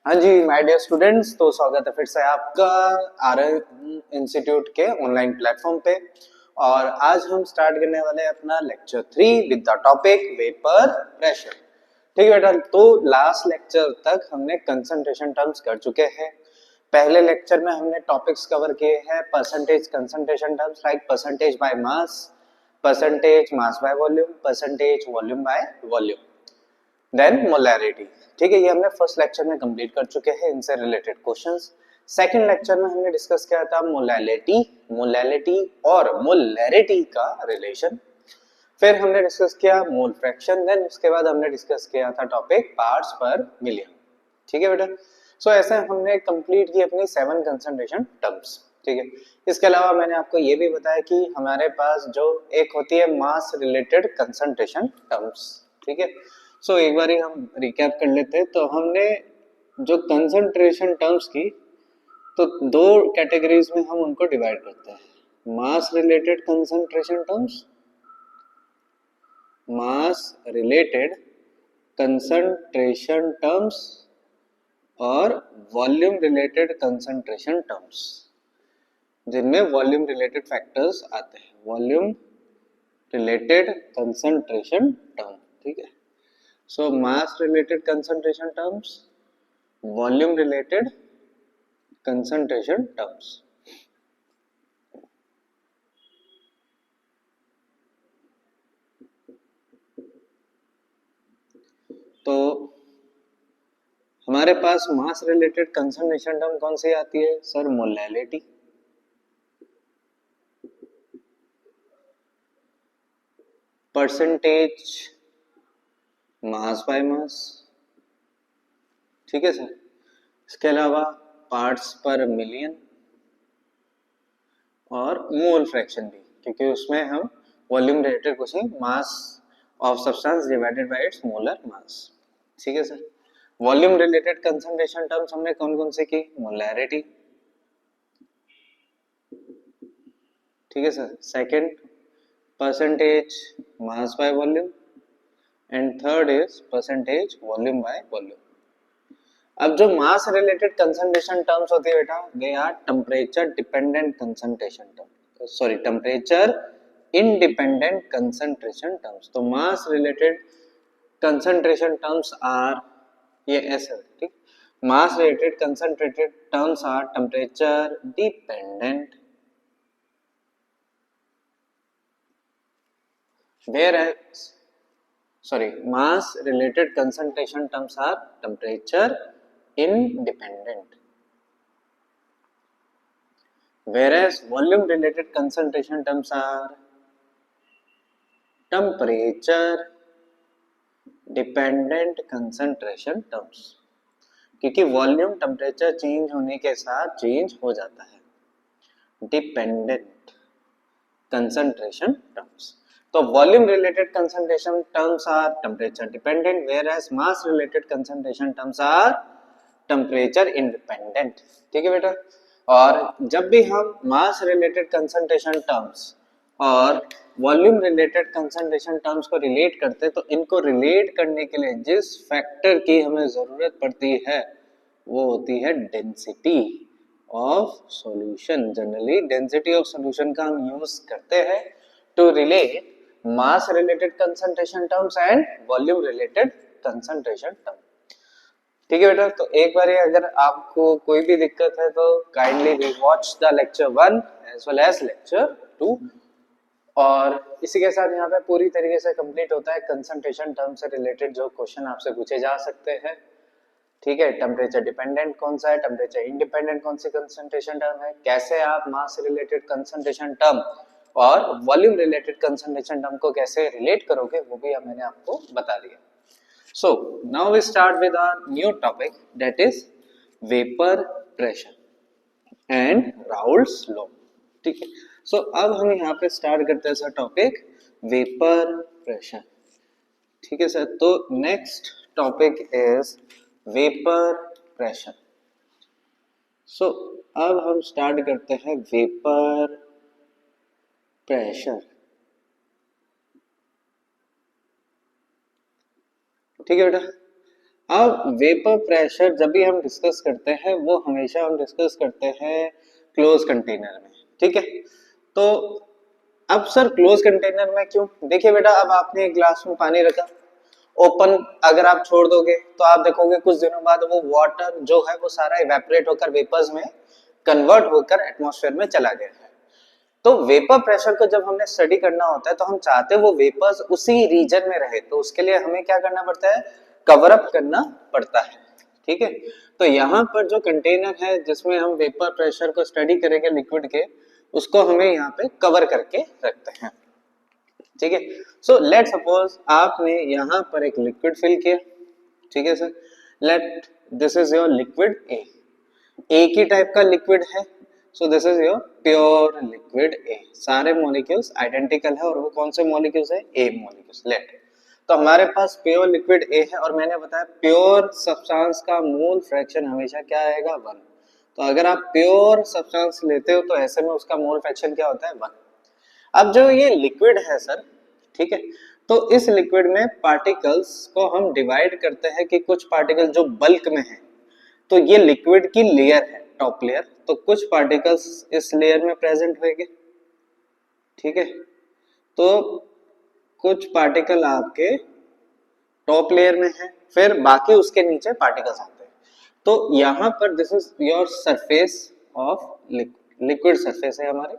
हाँ जी my dear students, तो स्वागत है फिर से आपका आर इंस्टीट्यूट के ऑनलाइन प्लेटफॉर्म पे। और आज हम स्टार्ट करने वाले हैं अपना lecture 3 with the topic vapour pressure. ठीक है बेटा, तो लास्ट लेक्चर तक हमने कंसंट्रेशन टर्म्स कर चुके हैं। पहले लेक्चर में हमने टॉपिक्स कवर किए हैं percentage concentration terms like percentage by mass, percentage mass by volume, percentage volume by volume, then molarity. ठीक है, ये हमने फर्स्ट लेक्चर में कंप्लीट कर चुके हैं इनसे रिलेटेड क्वेश्चंस। सेकंड लेक्चर में हमने डिस्कस किया था मोलैलिटी, मोलैलिटी और मोलैरिटी का रिलेशन। फिर हमने डिस्कस किया मोल फ्रैक्शन, देन उसके बाद हमने डिस्कस किया था टॉपिक पार्ट्स पर मिलियन। ठीक है बेटा, सो ऐसे हमने कंप्लीट की अपनी 7 कंसंट्रेशन टर्म्स। ठीक है, इसके अलावा मैंने आपको ये भी बताया कि हमारे पास जो एक होती है मास रिलेटेड कंसंट्रेशन टर्म्स। ठीक है, सो एक बार हम रिकैप कर लेते हैं। तो हमने जो कंसंट्रेशन टर्म्स की, तो दो कैटेगरीज में हम उनको डिवाइड करते हैं, mass related concentration terms, mass related concentration terms और वॉल्यूम रिलेटेड कंसंट्रेशन टर्म्स, जिनमें वॉल्यूम रिलेटेड फैक्टर्स आते हैं, वॉल्यूम रिलेटेड कंसंट्रेशन टर्म। ठीक है, so mass related concentration terms, volume related concentration terms. तो हमारे पास मास रिलेटेड कंसंट्रेशन टर्म कौन सी आती है sir? Molality, percentage mass by mass. ठीक है सर, इसके अलावा पार्ट्स पर मिलियन और मोल फ्रैक्शन भी, क्योंकि उसमें हम volume related question, mass of substance divided by its molar mass. ठीक है sir, volume related concentration terms हमने कौन कौन से की? मोलैरिटी, ठीक है sir, second percentage mass by volume, and third is percentage volume by volume. अब जो मास रिलेटेड कंसंट्रेशन टर्म्स होती है बेटा, they are temperature dependent concentration term, sorry temperature independent concentration terms. तो mass related concentration terms are, ये ऐसे, ठीक, mass related concentrated terms are temperature dependent, whereas sorry, mass related concentration terms are temperature independent, whereas volume related concentration terms are temperature dependent concentration terms, क्योंकि volume temperature change होने के साथ change हो जाता है। डिपेंडेंट कंसंट्रेशन टर्म्स, तो volume related concentration terms are temperature dependent, whereas mass related concentration terms are temperature independent. ठीक है बेटा, और जब भी हम मास रिलेटेड कंसंट्रेशन टर्म्स और वॉल्यूम रिलेटेड कंसंट्रेशन टर्म्स को रिलेट करते हैं, तो इनको रिलेट करने के लिए जिस फैक्टर की हमें जरूरत पड़ती है वो होती है density of solution. Generally density of solution का हम यूज करते हैं to relate mass related concentration terms and volume related concentration term. ठीक है बेटा, तो एक बार अगर आपको कोई भी दिक्कत है तो kindly rewatch the lecture 1 as well as lecture 2। और इसी के साथ यहाँ पे पूरी तरीके से कंप्लीट होता है कंसंट्रेशन टर्म से रिलेटेड जो क्वेश्चन आपसे पूछे जा सकते हैं। ठीक है, टेम्परेचर डिपेंडेंट कौन सा है, टेम्परेचर इंडिपेंडेंट कौन सी कंसंट्रेशन टर्म है, कैसे आप मास रिलेटेड कंसंट्रेशन टर्म और वॉल्यूम रिलेटेड कंसंट्रेशन टर्म को कैसे रिलेट करोगे, वो भी मैंने आपको बता दिया। So now we start with our new topic, that is vapor pressure and Raoult's law। ठीक है, सो अब हम यहाँ पे स्टार्ट करते हैं सर टॉपिक वेपर प्रेशर। ठीक है सर, तो next topic is vapour pressure. So अब हम स्टार्ट करते हैं वेपर प्रेशर। ठीक है बेटा, अब वेपर प्रेशर जब भी हम डिस्कस करते हैं वो हमेशा हम डिस्कस करते हैं क्लोज कंटेनर में, ठीक है। तो अब सर क्लोज कंटेनर में क्यों? देखिए बेटा, अब आपने एक ग्लास में पानी रखा, ओपन अगर आप छोड़ दोगे तो आप देखोगे कुछ दिनों बाद वो वाटर जो है वो सारा इवेपोरेट होकर वेपर्स में कन्वर्ट होकर एटमॉस्फेयर में चला गया है। तो वेपर प्रेशर को जब हमने स्टडी करना होता है तो हम चाहते हैं वो वेपर्स उसी रीजन में रहे, तो उसके लिए हमें क्या करना पड़ता है? कवर अप करना पड़ता है, ठीक है। तो यहाँ पर जो कंटेनर है जिसमें हम वेपर प्रेशर को स्टडी करेंगे लिक्विड के, उसको हमें यहाँ पे कवर करके रखते हैं, ठीक है। सो लेट सपोज आपने यहाँ पर एक लिक्विड फिल किया, ठीक है sir. Let this is your liquid A, एक ही टाइप का लिक्विड है, so this is your pure liquid A. सारे मॉलिक्यूल्स आइडेंटिकल है और वो कौन से मॉलिक्यूल्स है? A molecules. लेट, तो हमारे पास प्योर लिक्विड ए है और मैंने बताया प्योर सब्सटेंस का मोल फ्रैक्शन हमेशा क्या आएगा? 1। तो अगर आप प्योर सब्सटेंस लेते हो तो ऐसे में उसका मोल फ्रैक्शन क्या होता है? 1। अब जो ये लिक्विड है सर, ठीक है, तो इस लिक्विड में पार्टिकल्स को हम डिवाइड करते हैं कि कुछ पार्टिकल जो बल्क में है, तो ये लिक्विड की लेयर है, टॉप लेयर, तो कुछ पार्टिकल्स इस लेयर में प्रेजेंट होंगे, ठीक है। तो कुछ पार्टिकल आपके टॉप लेयर में है, फिर बाकी उसके नीचे पार्टिकल्स आते हैं। तो यहाँ पर this is your surface of liquid, surface है हमारे,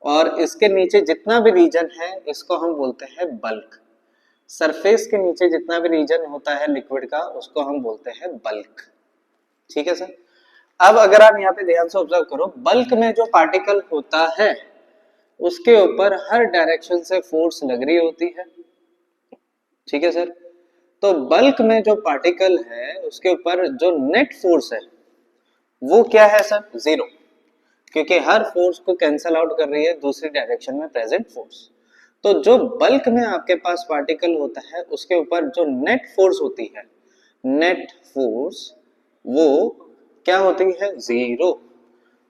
और इसके नीचे जितना भी रीजन है इसको हम बोलते हैं बल्क। सरफेस के नीचे जितना भी रीजन होता है लिक्विड का उसको हम बोलते हैं बल्क, ठीक है सर। अब अगर आप यहाँ पे ध्यान से ऑब्जर्व करो, बल्क में जो पार्टिकल होता है उसके ऊपर हर डायरेक्शन से फोर्स लग रही होती है, ठीक है सर। तो बल्क में जो पार्टिकल है उसके ऊपर जो नेट फोर्स है वो क्या है सर? 0, क्योंकि हर फोर्स को कैंसल आउट कर रही है दूसरी डायरेक्शन में प्रेजेंट फोर्स। तो जो बल्क में आपके पास पार्टिकल होता है उसके ऊपर जो नेट फोर्स होती है, नेट फोर्स वो क्या होती है? 0।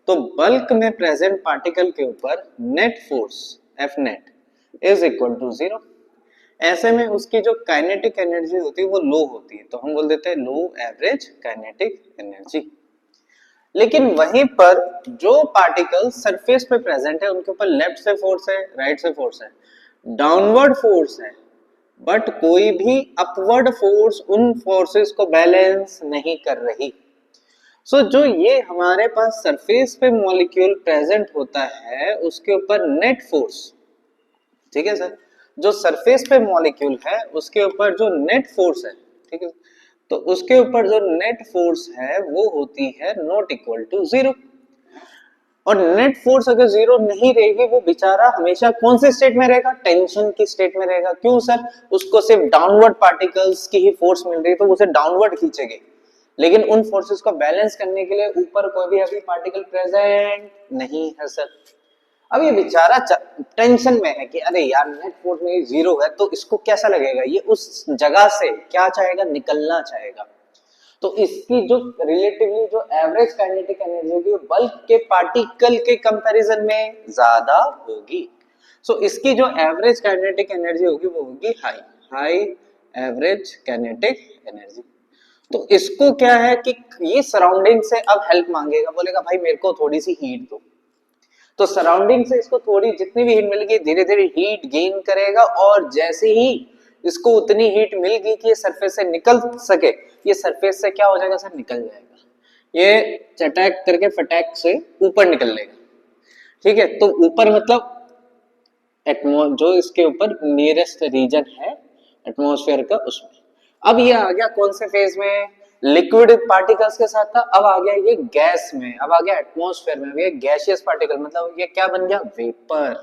तो बल्क में प्रेजेंट पार्टिकल के ऊपर net force F net is equal to 0। ऐसे में उसकी जो काइनेटिक एनर्जी होती है वो लो होती है, तो हम बोल देते हैं लो एवरेज काइनेटिक एनर्जी। लेकिन वहीं पर जो पार्टिकल सरफेस पे प्रेजेंट है उनके ऊपर लेफ्ट से फोर्स है, राइट से फोर्स है, डाउनवर्ड फोर्स है, बट कोई भी अपवर्ड फोर्स उन फोर्सेस को बैलेंस नहीं कर रही। सो जो ये हमारे पास सरफेस पे मॉलिक्यूल प्रेजेंट होता है उसके ऊपर नेट फोर्स, ठीक है सर, जो सरफेस पे मॉलिक्यूल है उसके ऊपर जो नेट फोर्स है, ठीक है, तो उसके ऊपर जो नेट फोर्स है वो होती है नॉट इक्वल टू 0। और नेट फोर्स अगर 0 नहीं रहेगी वो बेचारा हमेशा कौन से स्टेट में रहेगा? टेंशन की स्टेट में रहेगा। क्यों सर? उसको सिर्फ डाउनवर्ड पार्टिकल्स की ही फोर्स मिल रही है तो उसे डाउनवर्ड खींचेगी, लेकिन उन फोर्सेस को बैलेंस करने के लिए ऊपर कोई भी अभी पार्टिकल प्रेजेंट नहीं है सर। अब ये बेचारा टेंशन में है कि अरे यार नेट फोर्स में 0 है, तो इसको कैसा लगेगा? ये उस जगह से क्या चाहेगा? निकलना चाहेगा। तो इसकी जो रिलेटिवली जो एवरेज काइनेटिक एनर्जी होगी वो बल्क के पार्टिकल के कंपैरिजन में ज्यादा होगी। सो इसकी जो एवरेज काइनेटिक एनर्जी होगी वो होगी high, high average kinetic energy. तो इसको क्या है कि ये सराउंडिंग से अब हेल्प मांगेगा, बोलेगा भाई मेरे को थोड़ी सी हीट दो। तो सराउंडिंग से इसको थोड़ी जितनी भी हीट मिलेगी धीरे धीरे हीट गेन करेगा, और जैसे ही इसको उतनी हीट मिल गई कि ये सरफेस से निकल सके, ये सरफेस से क्या हो जाएगा सर? निकल जाएगा। ये चटैक करके फटैक से ऊपर निकल लेगा, ठीक है। तो ऊपर मतलब जो इसके ऊपर नियरेस्ट रीजन है एटमॉस्फेयर का उसमें। अब ये आ गया कौन से फेज में? लिक्विड पार्टिकल्स के साथ था, अब आ गया ये गैस में, अब आ गया एटमॉस्फेयर में, ये गैसियस पार्टिकल, मतलब ये क्या बन गया? वेपर।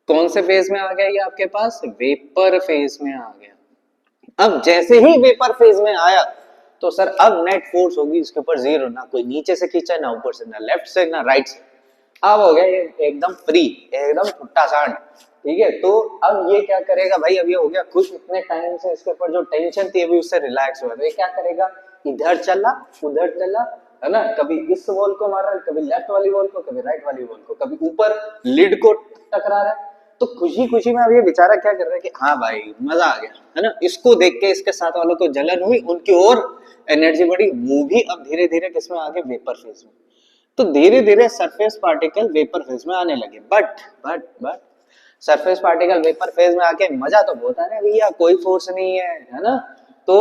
कौन से फेज में आ गया ये आपके पास? वेपर फेज में आ गया। अब जैसे ही वेपर फेज में आया तो सर अब नेट फोर्स होगी इसके ऊपर 0, ना कोई नीचे से खींचा, ना ऊपर से, ना लेफ्ट से, ना राइट से। अब हो गया ये एकदम फ्री, एकदम फुट्टा सांड, ठीक है। तो अब ये क्या करेगा भाई? अब ये हो गया खुश, इतने टाइम से इसके ऊपर जो टेंशन थी अभी उससे रिलैक्स हुआ, तो ये क्या करेगा? इधर चला उधर चला, है ना, कभी इस वॉल को मार रहा है, कभी लेफ्ट वाली वॉल को, कभी राइट वाली वॉल को, कभी ऊपर लिड को टकरा रहा है, तो खुशी खुशी में अब ये बेचारा क्या कर रहा है कि हाँ भाई मजा आ गया, है ना, इसको देख के इसके साथ वालों को जलन हुई, उनकी और एनर्जी बढ़ी, वो भी अब धीरे धीरे किसमें आ गए, वेपर फेज में। तो धीरे धीरे सरफेस पार्टिकल वेपर फेज में आने लगे, but surface particle vapour phase में आके मजा तो बहुत आ रहा है भैया, कोई फोर्स नहीं है ना। तो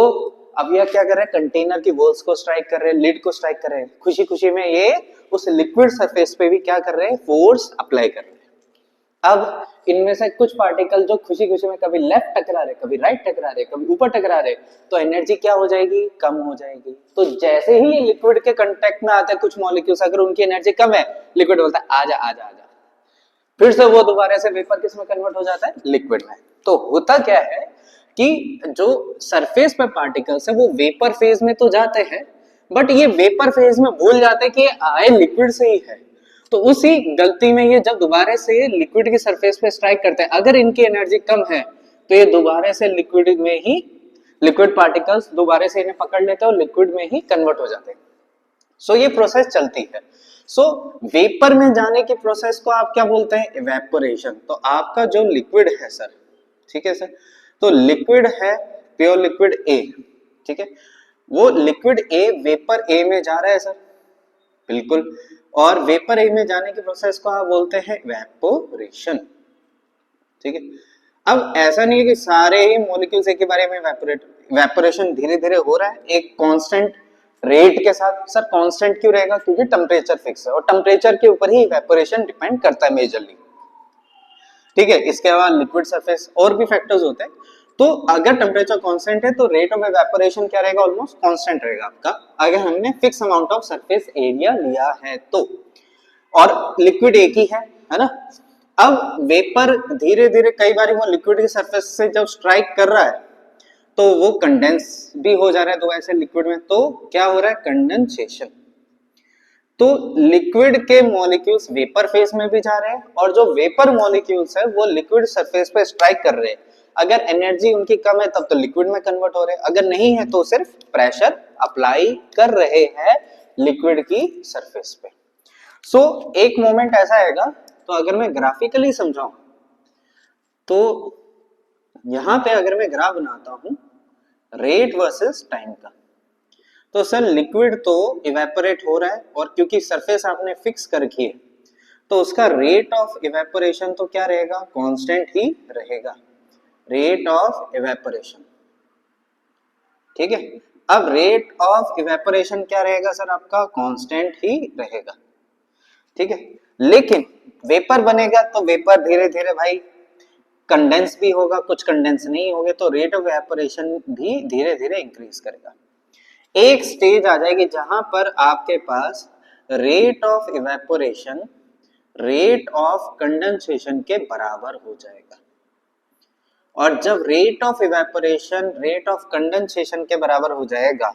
अब यह क्या कर रहे हैं, कंटेनर की वॉल्स को स्ट्राइक कर रहे हैं, लिड को स्ट्राइक कर रहे हैं, खुशी खुशी में ये उस लिक्विड सरफेस पे भी क्या कर रहे हैं, फोर्स अप्लाई कर रहे हैं। अब इनमें से कुछ पार्टिकल जो खुशी खुशी में कभी लेफ्ट टकरा रहे, कभी राइट टकरा रहे, कभी ऊपर टकरा रहे, तो एनर्जी क्या हो जाएगी, कम हो जाएगी। तो जैसे ही लिक्विड के कांटेक्ट में आते हैं कुछ मॉलिक्यूल्स, अगर उनकी एनर्जी कम है, लिक्विड बोलता है आजा आजा आजा, फिर से वो दोबारा से वेपर किस में कन्वर्ट हो जाता है, लिक्विड में। तो होता क्या है कि जो सरफेस पे पार्टिकल्स है वो वेपर फेज में तो जाते हैं, बट ये वेपर फेज में भूल जाते हैं कि आए लिक्विड से ही है। तो उसी गलती में ये जब दोबारा से लिक्विड की सरफेस पे स्ट्राइक करते हैं, अगर इनकी एनर्जी कम है तो ये दोबारा से लिक्विड में ही, लिक्विड पार्टिकल्स दोबारा से इन्हें पकड़ लेते हैं और लिक्विड में ही कन्वर्ट हो जाते हैं। सो ये प्रोसेस चलती है। सो वेपर में जाने की प्रोसेस को आप क्या बोलते हैं, इवेपोरेशन। तो आपका जो लिक्विड है सर, ठीक है सर, तो लिक्विड है प्योर लिक्विड ए, ठीक है, वो लिक्विड ए वेपर ए में जा रहा है सर, बिल्कुल, और वेपर ए में जाने की प्रोसेस को आप बोलते हैं इवेपोरेशन, ठीक है। अब ऐसा नहीं है कि सारे ही मॉलिक्यूल्स एक ही बारे में इवेपोरेशन धीरे धीरे हो रहा है एक कांस्टेंट रेट के साथ। सर कांस्टेंट क्यों रहेगा, क्योंकि टेम्परेचर फिक्स है और टेम्परेचर के ऊपर ही इवेपोरेशन डिपेंड करता है मेजरली, ठीक है। इसके अलावा लिक्विड सरफेस और भी फैक्टर्स होते हैं। तो अगर टेम्परेचर कांस्टेंट है तो रेट ऑफ इवेपोरेशन क्या रहेगा, ऑलमोस्ट कांस्टेंट रहेगा आपका, अगर हमने fix amount of surface area लिया है तो। और लिक्विड एक ही है ना। अब वेपर धीरे धीरे कई बार वो लिक्विड की सरफेस से जब स्ट्राइक कर रहा है तो वो कंडेंस भी हो जा रहा है दो ऐसे लिक्विड में, तो क्या हो रहा है, कंडेंसेशन। तो लिक्विड के मॉलिक्यूल्स वेपर फेज में भी जा रहे हैं और जो वेपर मॉलिक्यूल्स है वो लिक्विड सरफेस पे स्ट्राइक कर रहे हैं। अगर एनर्जी उनकी कम है तब तो लिक्विड में कन्वर्ट हो रहे हैं, अगर नहीं है तो सिर्फ प्रेशर अप्लाई कर रहे हैं लिक्विड की सरफेस पे। सो एक मोमेंट ऐसा आएगा, तो अगर मैं ग्राफिकली समझाऊं तो यहां पे अगर मैं ग्राफ बनाता हूं रेट वर्सेस टाइम का, तो सर लिक्विड तो इवेपोरेट हो रहा है और क्योंकि सरफेस आपने फिक्स कर रखी है तो उसका रेट ऑफ इवेपोरेशन तो क्या रहेगा, कांस्टेंट ही रहेगा, रेट ऑफ इवेपोरेशन, ठीक है। अब रेट ऑफ इवेपोरेशन क्या रहेगा सर, आपका कांस्टेंट ही रहेगा, ठीक है। लेकिन वेपर बनेगा तो वेपर धीरे धीरे भाई कंडेंस भी होगा, कुछ कंडेंस नहीं होंगे, तो रेट ऑफ इवेपोरेशन भी धीरे धीरे इंक्रीज करेगा। एक स्टेज आ जाएगी जहां पर आपके पास rate of evaporation rate of condensation के बराबर हो जाएगा। और जब rate of evaporation rate of condensation के बराबर हो जाएगा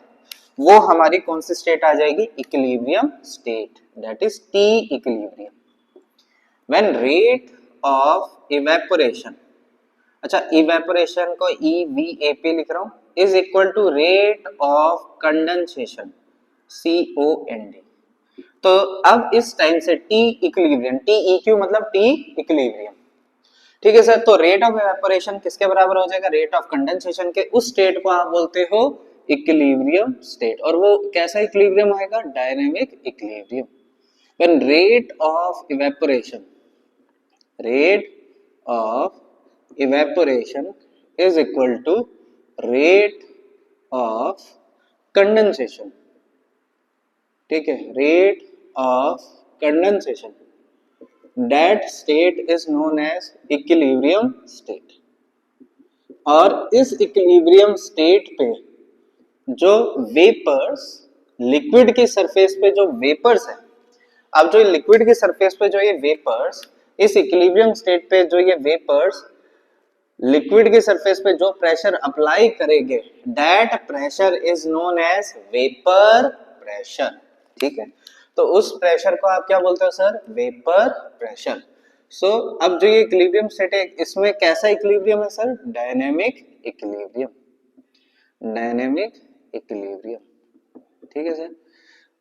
वो हमारी कौन सी स्टेट आ जाएगी, equilibrium state, that is T equilibrium. When rate of evaporation, अच्छा इवेपोरेशन को EVAP लिख रहा हूं, is equal to rate of condensation COND। तो अब इस टाइम से T इक्विलिब्रियम, TEQ मतलब T इक्विलिब्रियम, ठीक है सर। तो रेट ऑफ इवेपोरेशन किसके बराबर हो जाएगा, रेट ऑफ कंडेंसेशन के, उस स्टेट को आप बोलते हो इक्विलिब्रियम स्टेट। और वो कैसा इक्विलिब्रियम आएगा, dynamic equilibrium. When rate of evaporation rate of evaporation is equal to rate of condensation, ठीक है, rate of condensation, that state is known as equilibrium state। और इस equilibrium state पे जो वेपर्स, लिक्विड की सरफेस पे जो वेपर्स है, अब जो लिक्विड की सरफेस पे जो ये वेपर्स, इस इक्विलिब्रियम स्टेट पे जो ये वेपर्स लिक्विड की सरफेस पे जो प्रेशर अप्लाई करेंगे that pressure is known as vapour pressure, ठीक है। तो उस प्रेशर को आप क्या बोलते हो सर, वेपर प्रेशर। सो अब जो ये इक्विलिब्रियम स्टेट है इसमें कैसा इक्विलिब्रियम है sir, dynamic equilibrium, dynamic equilibrium, ठीक है सर।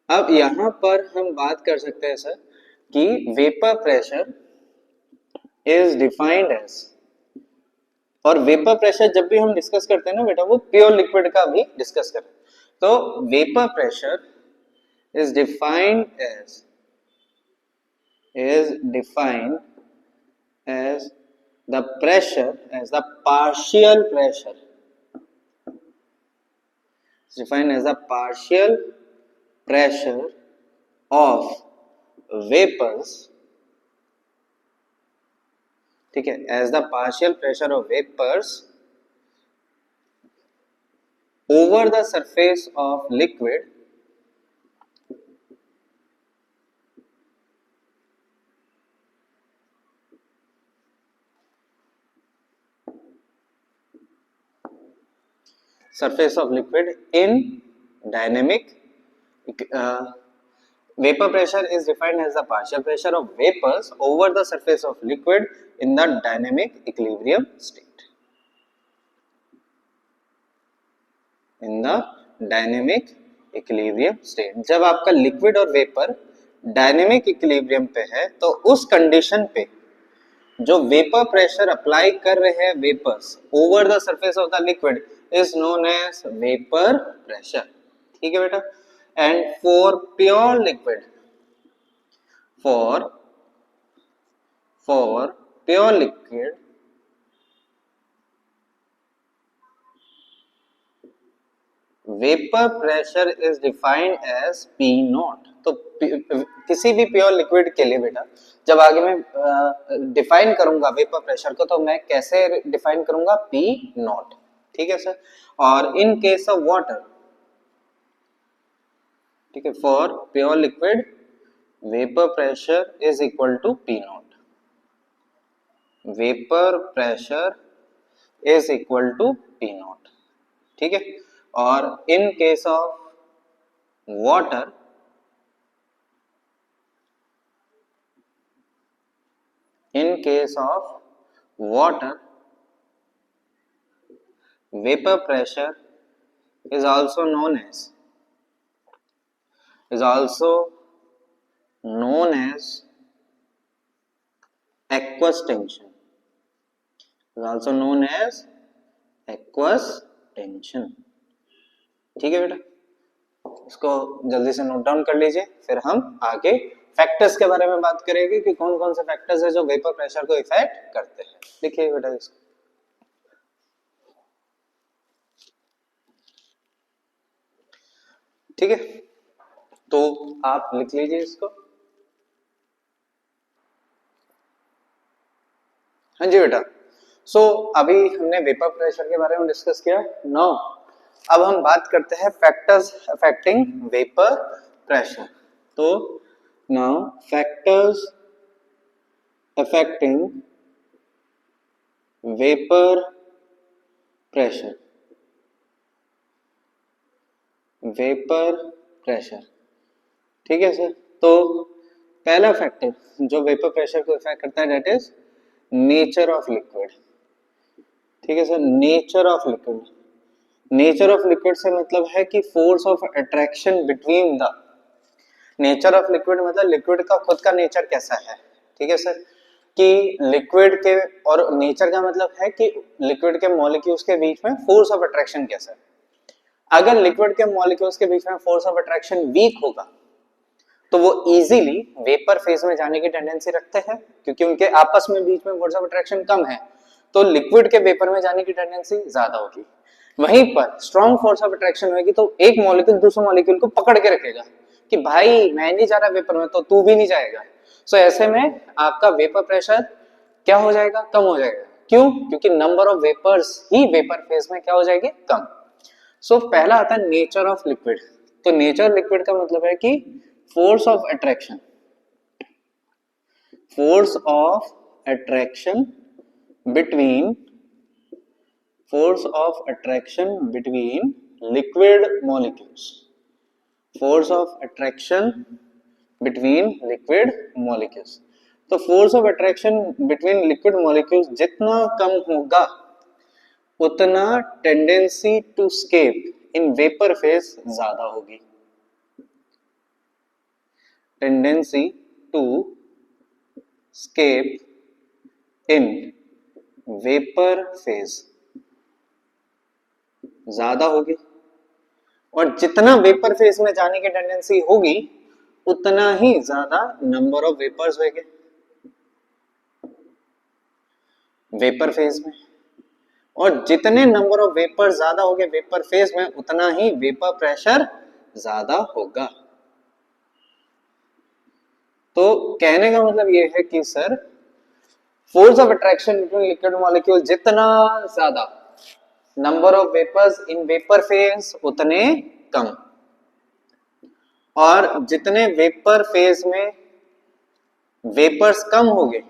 अब यहां पर हम बात कर सकते हैं सर कि vapour pressure is defined as, और वेपर प्रेशर जब भी हम डिस्कस करते हैं ना बेटा, वो प्योर लिक्विड का भी डिस्कस करें, तो vapour pressure is defined as the pressure, as the partial pressure, is defined as the partial pressure of vapors, ठीक है, as the partial pressure of vapors over the surface of liquid in dynamic. Vapor pressure is defined as the partial pressure of vapors over the surface of liquid in the dynamic equilibrium state. In the dynamic equilibrium state, जब आपका liquid और vapour dynamic equilibrium पे है, तो उस condition पे जो vapour pressure apply कर रहे हैं vapours over the surface of the liquid is known as vapour pressure, ठीक है बेटा। And for pure liquid, for pure liquid vapour pressure is defined as P naught. तो किसी भी प्योर लिक्विड के लिए बेटा, जब आगे मैं डिफाइन करूंगा वेपर प्रेशर को, तो मैं कैसे डिफाइन करूंगा, पी नॉट, ठीक है सर। और इन केस ऑफ वाटर, ठीक है, for pure liquid vapour pressure is equal to P naught, vapour pressure is equal to P naught, ठीक है। और in case of water, in case of water vapor pressure is also known as aqueous tension, ठीक है बेटा। इसको जल्दी से note down कर लीजिए, फिर हम आगे फैक्टर्स के बारे में बात करेंगे कि कौन कौन से फैक्टर्स है जो वेपर प्रेशर को इफेक्ट करते हैं। लिखिए बेटा इसको, ठीक है, तो आप लिख लीजिए इसको। हाँ जी बेटा। सो अभी हमने वेपर प्रेशर के बारे में डिस्कस किया। नाउ अब हम बात करते हैं फैक्टर्स अफेक्टिंग वेपर प्रेशर। तो now factors affecting vapour pressure, ठीक है सर। तो पहला फैक्टर जो वेपर प्रेशर को इफेक्ट करता है, that is nature of liquid, ठीक है सर। नेचर ऑफ लिक्विड से मतलब है कि force of attraction between the, nature of liquid मतलब लिक्विड का खुद का नेचर कैसा है, ठीक है सर। कि लिक्विड के, और नेचर का मतलब है कि लिक्विड के मॉलिक्यूल्स के बीच में फोर्स ऑफ अट्रैक्शन कैसा है। अगर लिक्विड के मॉलिक्यूल्स के बीच में फोर्स ऑफ अट्रैक्शन वीक होगा, तो वो इजीली वेपर फेज में जाने की टेंडेंसी रखते हैं, क्योंकि उनके आपस में बीच में फोर्स ऑफ अट्रैक्शन कम है, तो लिक्विड के वेपर में जाने की टेंडेंसी ज्यादा होगी। वहीं पर स्ट्रॉन्ग फोर्स ऑफ अट्रैक्शन होगी, तो एक मॉलिक्यूल दूसरे मॉलिक्यूल को पकड़ के रखेगा कि भाई मैं नहीं जा रहा वेपर में, तो तू भी नहीं जाएगा। सो ऐसे में आपका वेपर प्रेशर क्या हो जाएगा, कम हो जाएगा। क्यों? क्योंकि नंबर ऑफ वेपर्स ही वेपर फेज में क्या हो जाएगी, कम। सो पहला आता है नेचर ऑफ लिक्विड। तो नेचर लिक्विड का मतलब है कि force of attraction between liquid molecules, तो force of attraction between liquid molecules जितना कम होगा, उतना tendency to escape in vapour phase ज्यादा होगी। Tendency to escape in vapour phase ज्यादा होगी, और जितना वेपर फेज में जाने की टेंडेंसी होगी उतना ही ज्यादा नंबर ऑफ वेपर्स होंगे वेपर फेज में, और जितने नंबर ऑफ वेपर ज्यादा होंगे वेपर फेज में उतना ही वेपर प्रेशर ज्यादा होगा। तो कहने का मतलब ये है कि sir force of attraction between liquid molecule जितना ज्यादा, number of vapours in vapour phase उतने कम, और जितने वेपर फेज में वेपर्स कम होंगे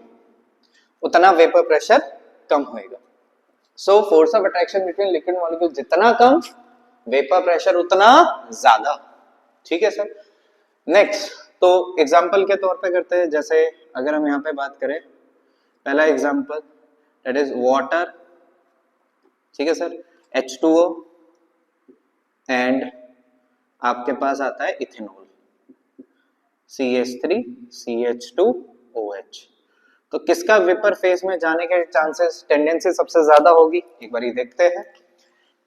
उतना वेपर प्रेशर कम होएगा। So force of attraction between liquid molecule जितना कम, वेपर प्रेशर उतना ज्यादा। ठीक है सर। नेक्स्ट, तो एग्जांपल के तौर पे करते हैं। जैसे अगर हम यहाँ पे बात करें, पहला एग्जांपल दैट इज वाटर, ठीक है सर, H2O एंड आपके पास आता है इथेनॉल CH3CH2OH। तो किसका वेपर फेज में जाने के चांसेस टेंडेंसी सबसे ज्यादा होगी, एक बार देखते हैं।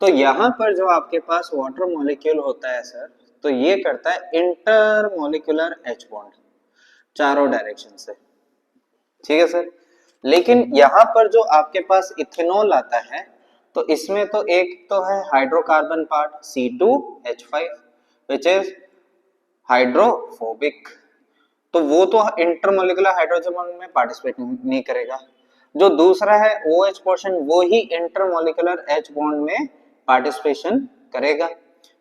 तो यहां पर जो आपके पास वाटर मॉलिक्यूल होता है सर, तो ये करता है इंटर मॉलिक्यूलर H बॉन्ड चारों डायरेक्शन से, ठीक है सर। लेकिन यहां पर जो आपके पास इथेनॉल आता है, तो इसमें तो एक तो है hydrocarbon part C2H5 which is hydrophobic, तो वो तो इंटरमोलिकुलर हाइड्रोजन बॉन्ड में पार्टिसिपेट नहीं करेगा। जो दूसरा है OH पोर्शन, वो ही इंटरमोलिकुलर H बॉन्ड में पार्टिसिपेशन करेगा।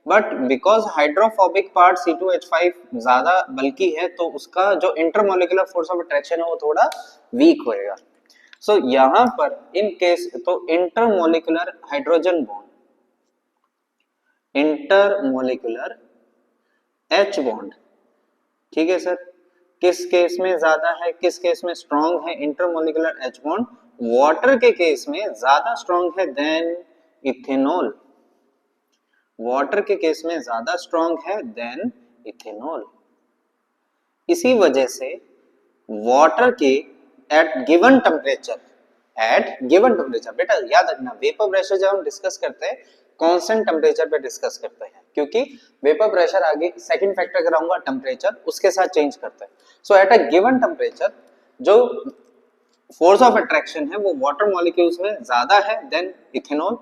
But because hydrophobic part C2H5 ज्यादा बल्कि है, तो उसका जो इंटरमोलिकुलर फोर्स ऑफ अट्रैक्शन है वो थोड़ा वीक होएगा। सो यहां पर इन केस तो intermolecular hydrogen bond, intermolecular H bond, ठीक है सर, किस केस में ज्यादा है, किस केस में स्ट्रॉन्ग है इंटरमोलिकुलर H बॉन्ड, वाटर के केस में ज्यादा स्ट्रॉन्ग है देन इथेनॉल, वाटर के केस में ज्यादा स्ट्रॉन्ग है देन इथेनॉल। इसी वजह से वाटर के एट गिवन टेम्परेचर, बेटा याद रखना वेपर प्रेशर जब हम डिस्कस करते हैं कांस्टेंट टेम्परेचर पे डिस्कस करते हैं, क्योंकि वेपर प्रेशर आगे सेकंड फैक्टर कराऊंगा टेम्परेचर, उसके साथ चेंज करते हैं। सो एट अ गिवन टेम्परेचर जो फोर्स ऑफ अट्रैक्शन है वो वाटर मॉलिक्यूल्स में ज्यादा है देन इथेनॉल,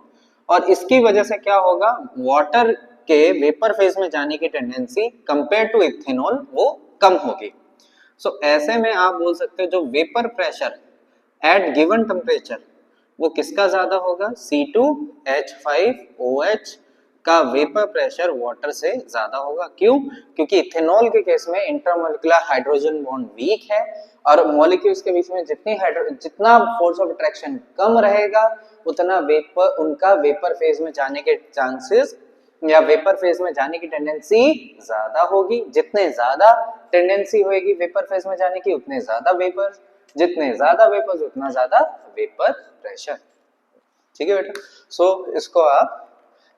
और इसकी वजह से क्या होगा, वाटर के वेपर फेज में जाने की टेंडेंसी कंपेयर टू इथेनॉल वो कम होगी। सो ऐसे में आप बोल सकते हैं जो vapour pressure at given temperature वो किसका ज्यादा होगा, C2H5OH का वेपर प्रेशर वाटर से ज्यादा होगा। क्यों? क्योंकि इथेनॉल के केस में इंटरमोलिकुलर हाइड्रोजन बॉन्ड वीक है, और मॉलिक्यूल्स के बीच में जितना फोर्स ऑफ अट्रैक्शन कम रहेगा उतना उनका वेपर फेज में जाने के चांसेस या वेपर फेज में जाने की टेंडेंसी ज्यादा होगी। जितने ज्यादा टेंडेंसी होगी वेपर फेज में जाने की उतने ज्यादा वेपर, जितने ज्यादा वेपर्स उतना ज्यादा वेपर प्रेशर। ठीक है बेटा। सो इसको आप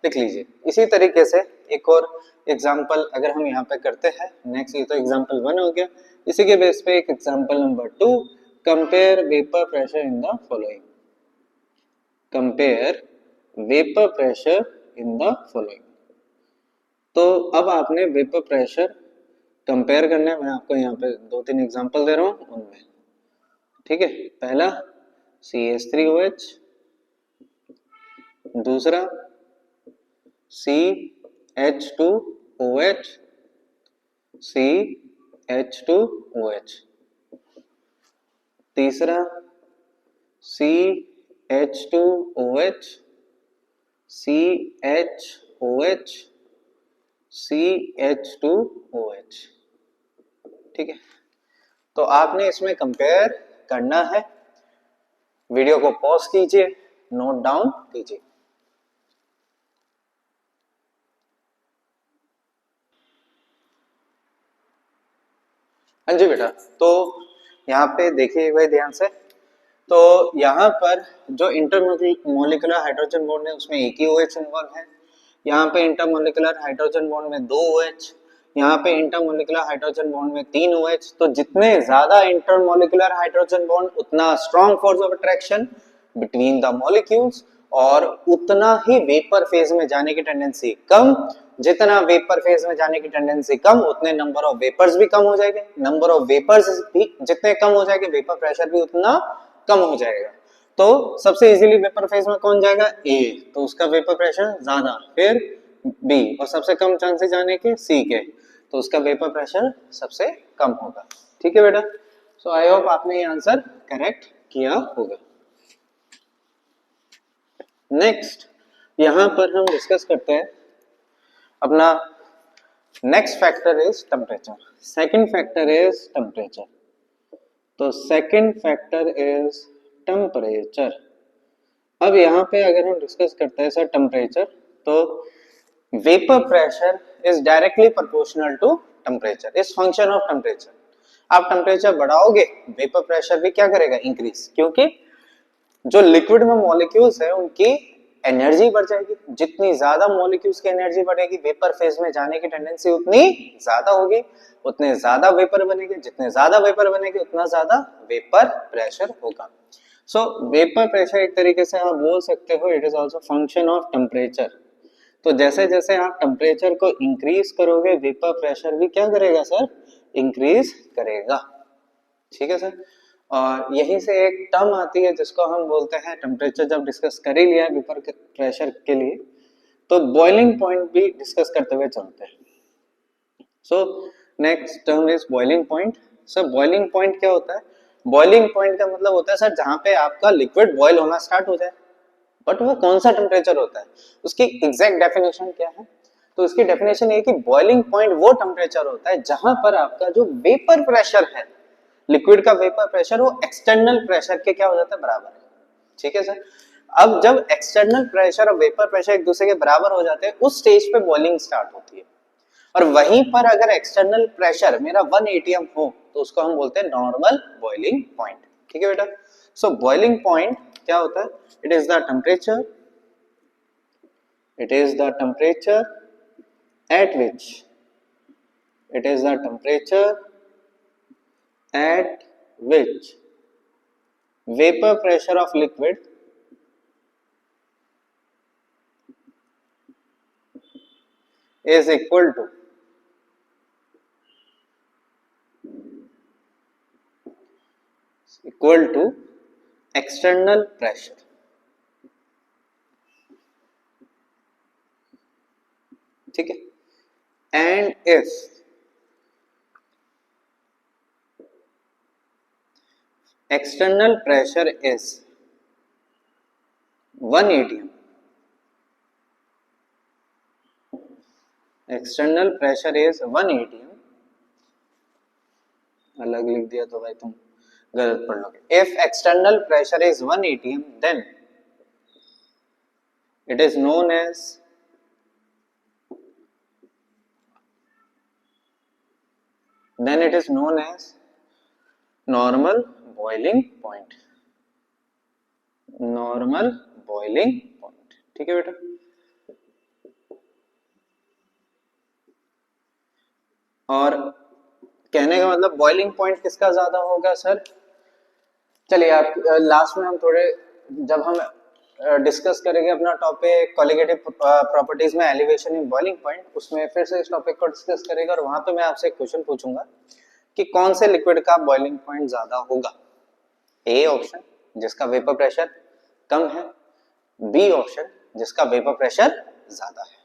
लिख लीजिए। इसी तरीके से एक और एग्जांपल अगर हम यहाँ पे करते हैं, नेक्स्ट ये तो एग्जांपल 1 हो गया, इसी के बेस पे एक example number 2, compare vapour pressure in the following, compare vapour pressure in the following. तो अब आपने वेपर प्रेशर कंपेयर करना है, मैं आपको यहाँ पे 2-3 एग्जांपल दे रहा हूँ उनमें, ठीक है। पहला CH3OH, दूसरा CH2OH, CH2OH, तीसरा CH2OH, CHOH, CH2OH, ठीक है। तो आपने इसमें कंपेयर करना है। वीडियो को पॉज कीजिए, नोट डाउन कीजिए। हाँ जी बेटा, तो यहाँ पे देखिए भाई ध्यान से, तो यहाँ पर जो इंटरमोलिकुलर हाइड्रोजन बॉन्ड है उसमें एक ही OH इन्वॉल्व है। यहाँ पे इंटरमोलिकुलर हाइड्रोजन बॉन्ड में 2 OH, यहाँ पे इंटरमोलिकुलर हाइड्रोजन बॉन्ड में 3 OH, तो जितने ज्यादा इंटरमोलिकुलर हाइड्रोजन बॉन्ड उतना strong force of attraction between the molecules, और उतना ही वेपर फेज में जाने की टेंडेंसी कम। जितना वेपर फेज में जाने की टेंडेंसी कम, उतने नंबर ऑफ वेपर्स भी कम हो जाएंगे। नंबर ऑफ वेपर्स भी जितने कम हो जाएंगे, वेपर प्रेशर भी उतना कम हो जाएगा। तो सबसे इजीली वेपर फेज में कौन जाएगा? ए, तो उसका वेपर प्रेशर ज्यादा, फिर बी, और सबसे कम चांसेस जाने के सी के, तो उसका वेपर प्रेशर सबसे कम होगा। ठीक है बेटा, सो आई होप आपने ये आंसर करेक्ट किया होगा। नेक्स्ट यहां पर हम डिस्कस करते हैं अपना next factor is temperature. Second factor is temperature. तो सेकंड फैक्टर इज टेम्परेचर। अब यहाँ पे अगर हम डिस्कस करते हैं सर टेम्परेचर, तो vapour pressure is directly proportional to temperature, is function of temperature. आप टेम्परेचर बढ़ाओगे, वेपर प्रेशर भी क्या करेगा? इंक्रीज, क्योंकि जो लिक्विड में मॉलिक्यूल्स है उनकी एनर्जी बढ़ जाएगी। जितनी ज्यादा मॉलिक्यूल्स की एनर्जी बढ़ेगी, वेपर फेज में जाने की टेंडेंसी उतनी ज्यादा होगी, उतने ज्यादा वेपर बनेंगे। जितने ज्यादा वेपर बनेंगे, उतना ज्यादा वेपर प्रेशर होगा। सो वेपर प्रेशर एक तरीके से आप बोल सकते हो it is also function of temperature. तो जैसे जैसे आप टेम्परेचर को इंक्रीज करोगे, वेपर प्रेशर भी क्या करेगा सर? इंक्रीज करेगा। ठीक है सर, और यहीं से एक टर्म आती है जिसको हम बोलते हैं, टेम्परेचर जब डिस्कस कर ही लिया वेपर प्रेशर के लिए, तो बॉइलिंग पॉइंट भी डिस्कस करते हुए चलते हैं। So next term is boiling point. Sir boiling point क्या होता है? बॉइलिंग पॉइंट का मतलब होता है सर जहां पे आपका लिक्विड बॉयल होना स्टार्ट हो जाए। बट वह कौन सा टेम्परेचर होता है, उसकी एग्जैक्ट डेफिनेशन क्या है? तो उसकी डेफिनेशन ये कि बॉइलिंग पॉइंट वो टेम्परेचर होता है जहां पर आपका जो वेपर प्रेशर है, लिक्विड का वेपर प्रेशर, वो एक्सटर्नल प्रेशर के क्या हो जाता है? बराबर है। ठीक है सर, अब जब एक्सटर्नल प्रेशर और वेपर प्रेशर एक दूसरे के बराबर हो जाते हैं, उस स्टेज पे बॉइलिंग स्टार्ट होती है। और वहीं पर अगर एक्सटर्नल प्रेशर मेरा 1 atm हो, तो उसको हम बोलते हैं नॉर्मल बॉइलिंग पॉइंट। ठीक है बेटा, सो बॉइलिंग पॉइंट क्या होता है? It is the temperature, it is the temperature at which, it is the temperature at which vapor pressure of liquid is equal to external pressure। ठीक है, and if external pressure is 1 atm, external pressure is 1 atm, अलग लिख दिया तो भाई तुम गलत पढ़ लोगे। if external pressure is 1 atm, then it is known as normal boiling point, normal boiling point. ठीक है बेटा, और कहने का मतलब बॉइलिंग पॉइंट किसका ज्यादा होगा सर? चलिए आप लास्ट में हम थोड़े, जब हम डिस्कस करेंगे अपना टॉपिक कॉलिगेटिव प्रॉपर्टीज में एलिवेशन इन बॉइलिंग पॉइंट, उसमें फिर से इस टॉपिक को डिस्कस करेगा, और वहां पे मैं आपसे एक क्वेश्चन पूछूंगा कि कौन से लिक्विड का बॉइलिंग पॉइंट ज्यादा होगा। ए ऑप्शन जिसका वेपर प्रेशर कम है, बी ऑप्शन जिसका वेपर प्रेशर ज्यादा है।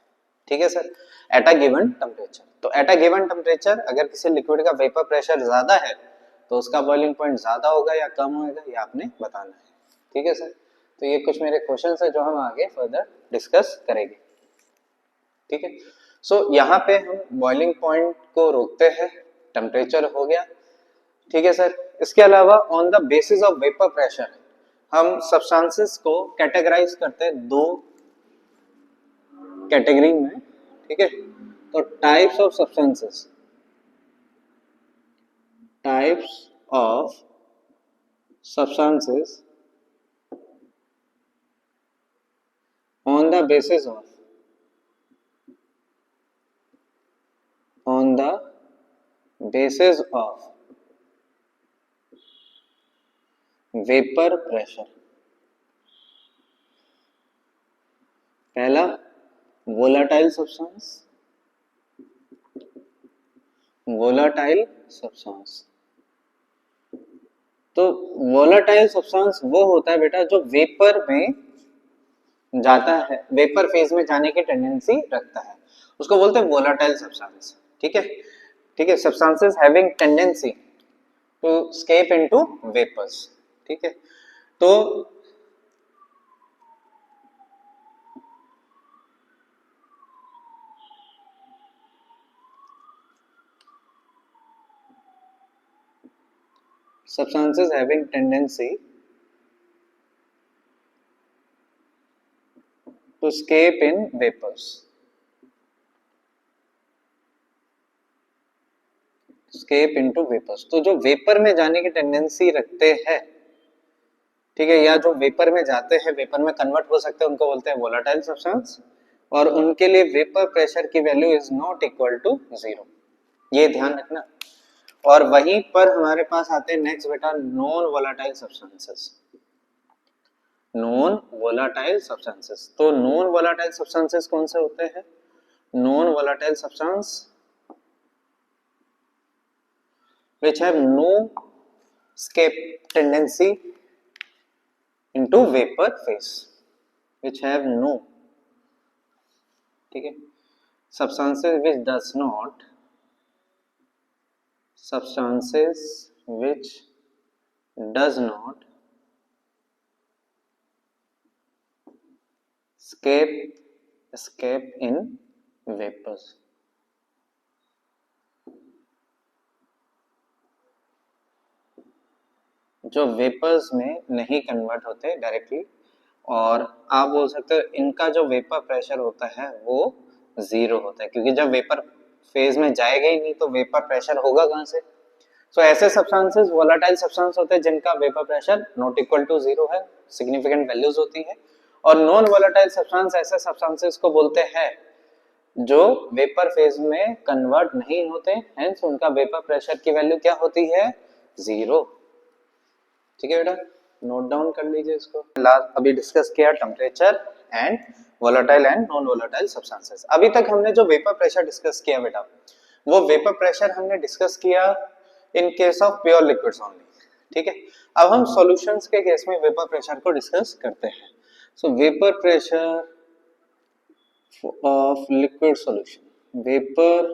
ठीक है sir, at a given temperature. तो एट अ गिवन टेम्परेचर अगर किसी लिक्विड का वेपर प्रेशर ज्यादा है, तो उसका बॉइलिंग पॉइंट ज्यादा होगा या कम होगा, ये आपने बताना है। ठीक है सर, तो ये कुछ मेरे क्वेश्चंस है जो हम आगे फर्दर डिस्कस करेंगे। ठीक है, सो यहाँ पे हम बॉइलिंग पॉइंट को रोकते हैं, टेम्परेचर हो गया। ठीक है सर, इसके अलावा on the basis of vapour pressure हम सब्सटेंसेस को कैटेगराइज करते हैं दो कैटेगरी में। ठीक है, तो types of substances, types of substances on the basis of on the basis of vapor pressure. पहला volatile substance, volatile substance. तो volatile substance वो होता है बेटा जो वेपर में जाता है, वेपर फेज में जाने की टेंडेंसी रखता है, उसको बोलते हैं volatile substance. ठीक है, ठीक है, substances having tendency to escape into vapors. ठीक है, तो substances having tendency to escape in vapors, escape into vapors. तो जो वेपर में जाने की टेंडेंसी रखते हैं, ठीक है, या जो वेपर में जाते हैं, वेपर में कन्वर्ट हो सकते हैं, उनको बोलते हैं वोलाटाइल सब्सटेंस, और उनके लिए वेपर प्रेशर की value is not equal to 0, ये ध्यान रखना. और वहीं पर हमारे पास आते हैं नेक्स्ट बेटा non volatile substances. Non volatile substances, तो नॉन वोलाटाइल सब्सटेंसेस कौन से होते हैं? Non volatile substance which have no escape tendency into vapor phase, which have no, ठीक है, substances which does not, substances which does not escape in vapors. जो vapours में नहीं कन्वर्ट होते डायरेक्टली, और आप बोल सकते हो इनका जो वेपर प्रेशर होता है वो 0 होता है, क्योंकि जब वेपर फेज में जाएगा ही नहीं तो वेपर प्रेशर होगा कहाँ से? सो ऐसे सब्सटेंसेस वोलेटाइल सब्सटेंस होते हैं जिनका vapour pressure not equal to 0 है, सिग्निफिकेंट वैल्यूज होती है. और नॉन वोलेटाइल सब्सटेंस ऐसे सब्सटेंसेस को बोलते हैं जो वेपर फेज में कन्वर्ट नहीं होते, हेंस उनका वेपर प्रेशर की वैल्यू क्या होती है? 0. ठीक है बेटा, नोट डाउन कर लीजिए इसको. लास्ट अभी डिस्कस किया temperature and volatile and non volatile substances. अभी तक हमने जो वेपर प्रेशर डिस्कस किया बेटा, वो वेपर प्रेशर हमने डिस्कस किया इन case of pure liquids only. ठीक है, अब हम सॉल्यूशंस के केस में वेपर प्रेशर को डिस्कस करते हैं. सो vapour pressure of liquid solution, vapour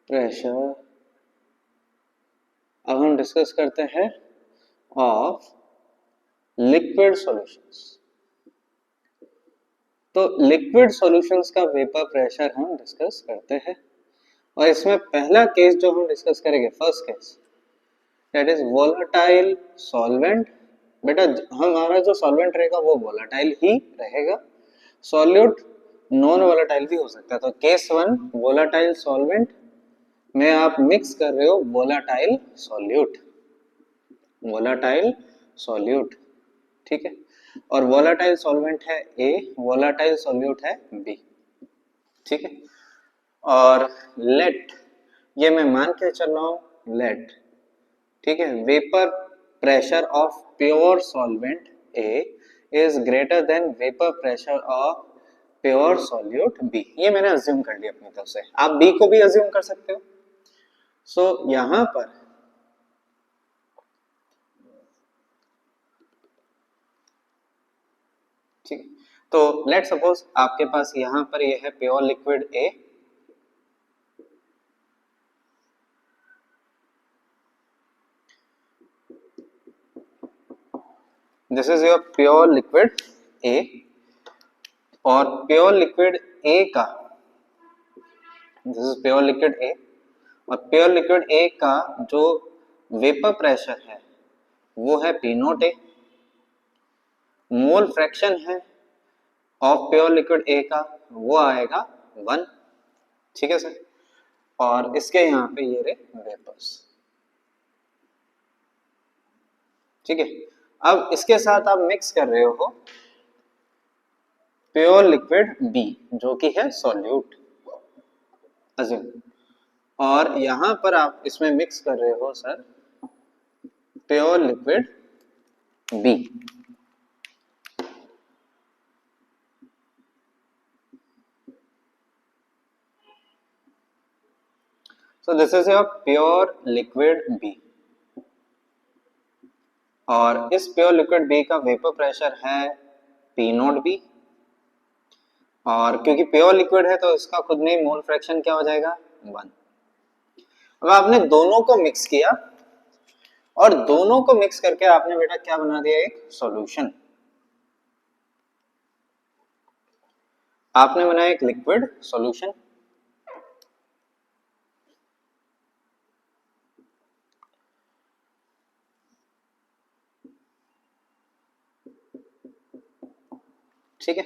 pressure अब हम डिस्कस करते हैं ऑफ लिक्विड सॉल्यूशंस. तो लिक्विड सॉल्यूशंस का वेपर प्रेशर हम डिस्कस करते हैं, और इसमें पहला केस जो हम डिस्कस करेंगे, first case, that is volatile solvent. बेटा हमारा जो सॉल्वेंट रहेगा वो वोलेटाइल ही रहेगा, सॉल्यूट नॉन वोलेटाइल भी हो सकता है. तो केस 1 वोलेटाइल सॉल्वेंट में आप मिक्स कर रहे हो वोलेटाइल सॉल्यूट, वोलेटाइल सॉल्यूट. ठीक है, और वोलेटाइल सॉल्वेंट है A, वोलेटाइल सॉल्यूट है B. ठीक है, और लेट, ये मैं मान के चल रहा हूं लेट, ठीक है, vapour pressure of pure solvent A is greater than vapour pressure of pure solute B. ये मैंने अज्यूम कर लिया अपनी तरफ से, आप B को भी अज्यूम कर सकते हो. सो यहां पर ठीक, तो लेट सपोज आपके पास यहां पर ये है pure liquid A, this is your pure liquid A, और प्योर लिक्विड A का, this is pure liquid A, और प्योर लिक्विड A का जो वेपर प्रेशर है वो है P naught A, mole fraction है ऑफ प्योर लिक्विड A का वो आएगा 1. ठीक है सर, और इसके यहाँ पे ये रहे वेपर्स. ठीक है, अब इसके साथ आप मिक्स कर रहे हो प्योर लिक्विड B जो कि है सॉल्यूट अज्यूम. और यहां पर आप इसमें मिक्स कर रहे हो sir pure liquid B. So this is your pure liquid B और इस प्योर लिक्विड बी का वेपर प्रेशर है P नॉट बी और क्योंकि प्योर लिक्विड है तो इसका खुद में मोल फ्रैक्शन क्या हो जाएगा 1। अब आपने दोनों को मिक्स किया और दोनों को मिक्स करके आपने बेटा क्या बना दिया एक सॉल्यूशन। आपने बनाया एक लिक्विड सॉल्यूशन। ठीक है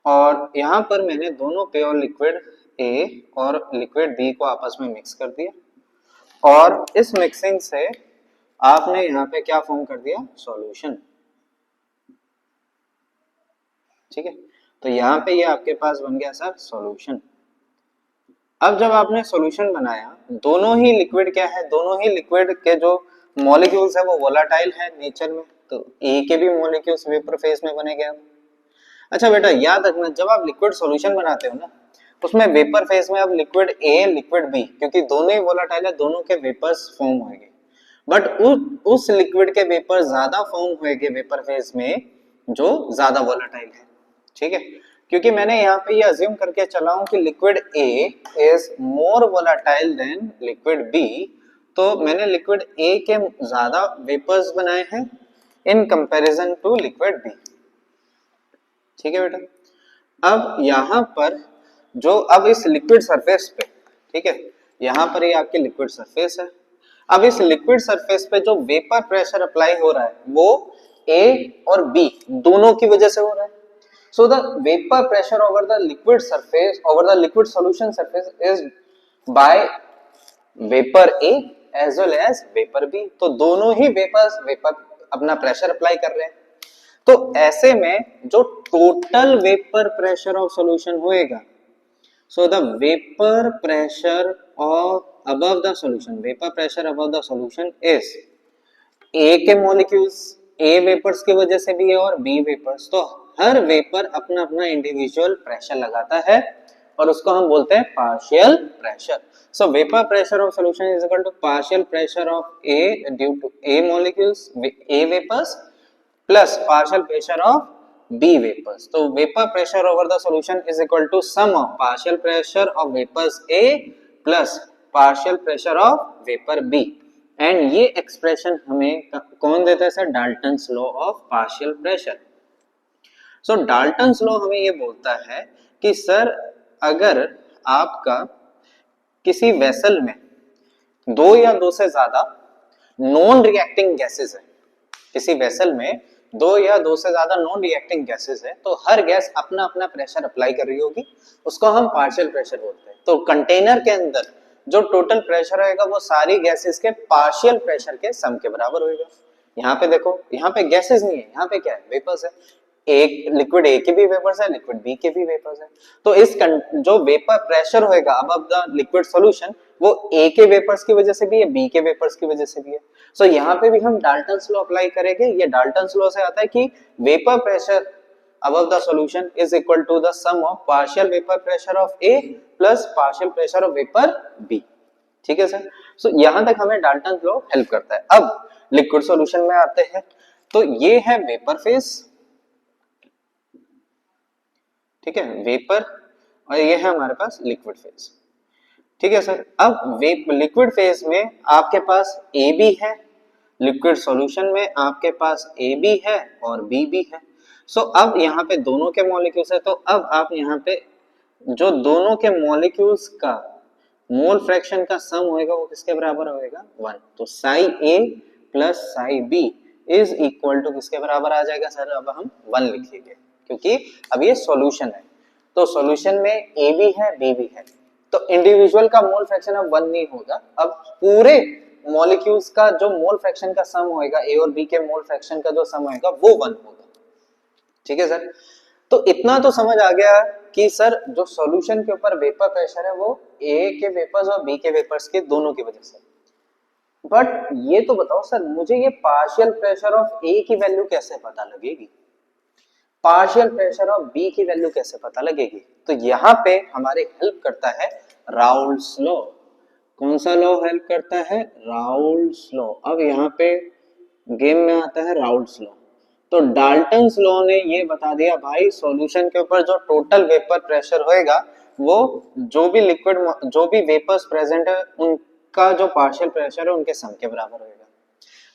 और यहां पर मैंने दोनों प्योर लिक्विड ए और लिक्विड बी को आपस में मिक्स कर दिया और इस मिक्सिंग से आपने यहाँ पे क्या फॉर्म कर दिया सॉल्यूशन। ठीक है तो यहाँ पे ये आपके पास बन गया सर सॉल्यूशन। अब जब आपने सॉल्यूशन बनाया दोनों ही लिक्विड क्या है, दोनों ही लिक्विड के जो मॉलिक्यूल्स है वो वोलाटाइल है नेचर में, तो ए के भी मॉलिक्यूल्स वेपर फेज में बनेंगे। अच्छा बेटा याद रखना जब आप लिक्विड सॉल्यूशन बनाते हो ना उसमें वेपर फेज में अब लिक्विड ए लिक्विड बी क्योंकि दोनों ही वोलाटाइल है दोनों के वेपर्स फॉर्म होंगे बट उस लिक्विड के वेपर ज्यादा फॉर्म होंगे वेपर फेज में जो ज्यादा वोलाटाइल है। ठीक है क्योंकि मैंने यहाँ पे ये अज्यूम करके चला हूं कि liquid A is more volatile than liquid B तो मैंने लिक्विड ए के ज्यादा वेपर्स बनाए हैं in comparison to liquid B. ठीक है बेटा अब यहां पर जो अब इस लिक्विड सरफेस पे ठीक है यहां पर ये आपकी लिक्विड सरफेस है। अब इस लिक्विड सरफेस पे जो वेपर प्रेशर अप्लाई हो रहा है वो ए और बी दोनों की वजह से हो रहा है। So the vapour pressure over the liquid surface over the liquid solution surface is by vapour A as well as vapour B तो दोनों ही वेपर अपना प्रेशर अप्लाई कर रहे हैं। तो ऐसे में जो total vapour pressure of solution होएगा so the vapour pressure of above the solution vapour pressure above the solution is A के मॉलिक्यूल्स ए वेपर्स की वजह से भी है और बी वेपर्स तो हर वेपर अपना अपना इंडिविजुअल प्रेशर लगाता है और उसको हम बोलते हैं partial pressure. So vapour pressure of solution is equal to partial pressure of A due to A molecules A vapours plus partial pressure of B vapors. So vapor pressure over the solution is equal to sum of partial pressure of vapors A plus partial pressure of vapor B. And ये expression हमें कौन देता है sir Dalton's law of partial pressure. So Dalton's law हमें ये बोलता है कि सर अगर आपका किसी वेसल में दो या दो से ज्यादा नॉन रिएक्टिंग गैसेस है किसी वेसल में दो या दो से ज्यादा नॉन रिएक्टिंग गैसेस है तो हर गैस अपना अपना प्रेशर अप्लाई कर रही होगी उसको हम पार्शियल प्रेशर बोलते हैं। तो कंटेनर के अंदर जो टोटल प्रेशर होगा वो सारी गैसेस के पार्शियल प्रेशर के सम के बराबर होगा। यहाँ पे देखो यहाँ पे गैसेस नहीं है यहाँ पे क्या है वेपर्स है एक लिक्विड ए के भी वेपर्स है लिक्विड बी के भी वेपर्स है तो इस जो वेपर प्रेशर होएगा अबव द लिक्विड सॉल्यूशन वो ए के वेपर्स की वजह से भी है बी के वेपर्स की वजह से भी है। सो यहाँ पे भी हम डाल्टन्स लॉ अप्लाई करेंगे। ये डाल्टन्स लॉ से आता है कि vapour pressure above the solution is equal to the sum of partial vapor pressure of A plus partial pressure of vapor B। ठीक है सर सो यहाँ तक हमें डाल्टन्स लॉ हेल्प करता है। अब लिक्विड सॉल्यूशन में आते हैं तो ये है वेपर फेज ठीक है वेपर और ये है हमारे पास लिक्विड फेज। ठीक है सर अब लिक्विड फेज में आपके पास ए भी है लिक्विड सॉल्यूशन में आपके पास ए भी है और बी भी है। सो अब यहाँ पे दोनों के मॉलिक्यूल्स है तो अब आप यहाँ पे जो दोनों के मॉलिक्यूल्स का मोल फ्रैक्शन का सम होएगा वो किसके बराबर होएगा 1। तो psi A plus psi B is equal to किसके बराबर आ जाएगा सर अब हम 1 लिखेंगे क्योंकि अब ये सॉल्यूशन है तो सॉल्यूशन में ए भी है बी भी है तो इंडिविजुअल का मोल फ्रैक्शन अब 1 नहीं होगा अब पूरे मॉलिक्यूल्स का जो मोल फ्रैक्शन का सम होएगा ए और बी के मोल फ्रैक्शन का जो सम होएगा वो 1 होगा। ठीक है सर तो इतना तो समझ आ गया कि सर जो सॉल्यूशन के ऊपर वेपर प्रेशर है वो ए के वेपर्स और बी के वेपर्स के दोनों की वजह से। बट ये तो बताओ सर मुझे ये पार्शियल प्रेशर ऑफ ए की वैल्यू कैसे पता लगेगी, पार्शियल प्रेशर ऑफ बी की वैल्यू कैसे पता लगेगी? तो यहाँ पे हमारे हेल्प करता है राउल्स लॉ। कौन सा लॉ हेल्प करता है? Raoult's law. अब यहाँ पे गेम में आता है राउल्स लॉ। तो डाल्टन्स लॉ ने ये बता दिया भाई सॉल्यूशन के ऊपर जो टोटल वेपर प्रेशर होएगा वो जो भी लिक्विड जो भी वेपर्स प्रेजेंट है उनका जो पार्शियल प्रेशर है उनके सम के बराबर होएगा।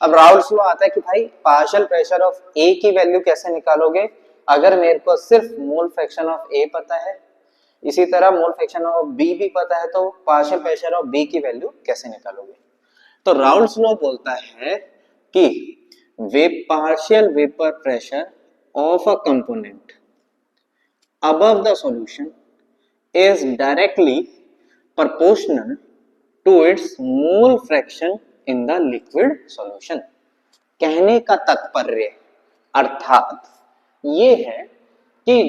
अब राउल्स लॉ आता है कि भाई पार्शियल प्रेशर ऑफ ए की वैल्यू कैसे निकालोगे? अगर मेरे को सिर्फ मोल फ्रैक्शन ऑफ ए पता है, इसी तरह मोल फ्रैक्शन ऑफ बी भी पता है, तो पार्शियल प्रेशर ऑफ बी की वैल्यू कैसे निकालोगे? तो राउल्स लॉ बोलता है कि वे partial vapour pressure of a component above the solution is directly proportional to its mole fraction in the liquid solution। कहने का तात्पर्य अर्थात ये है कि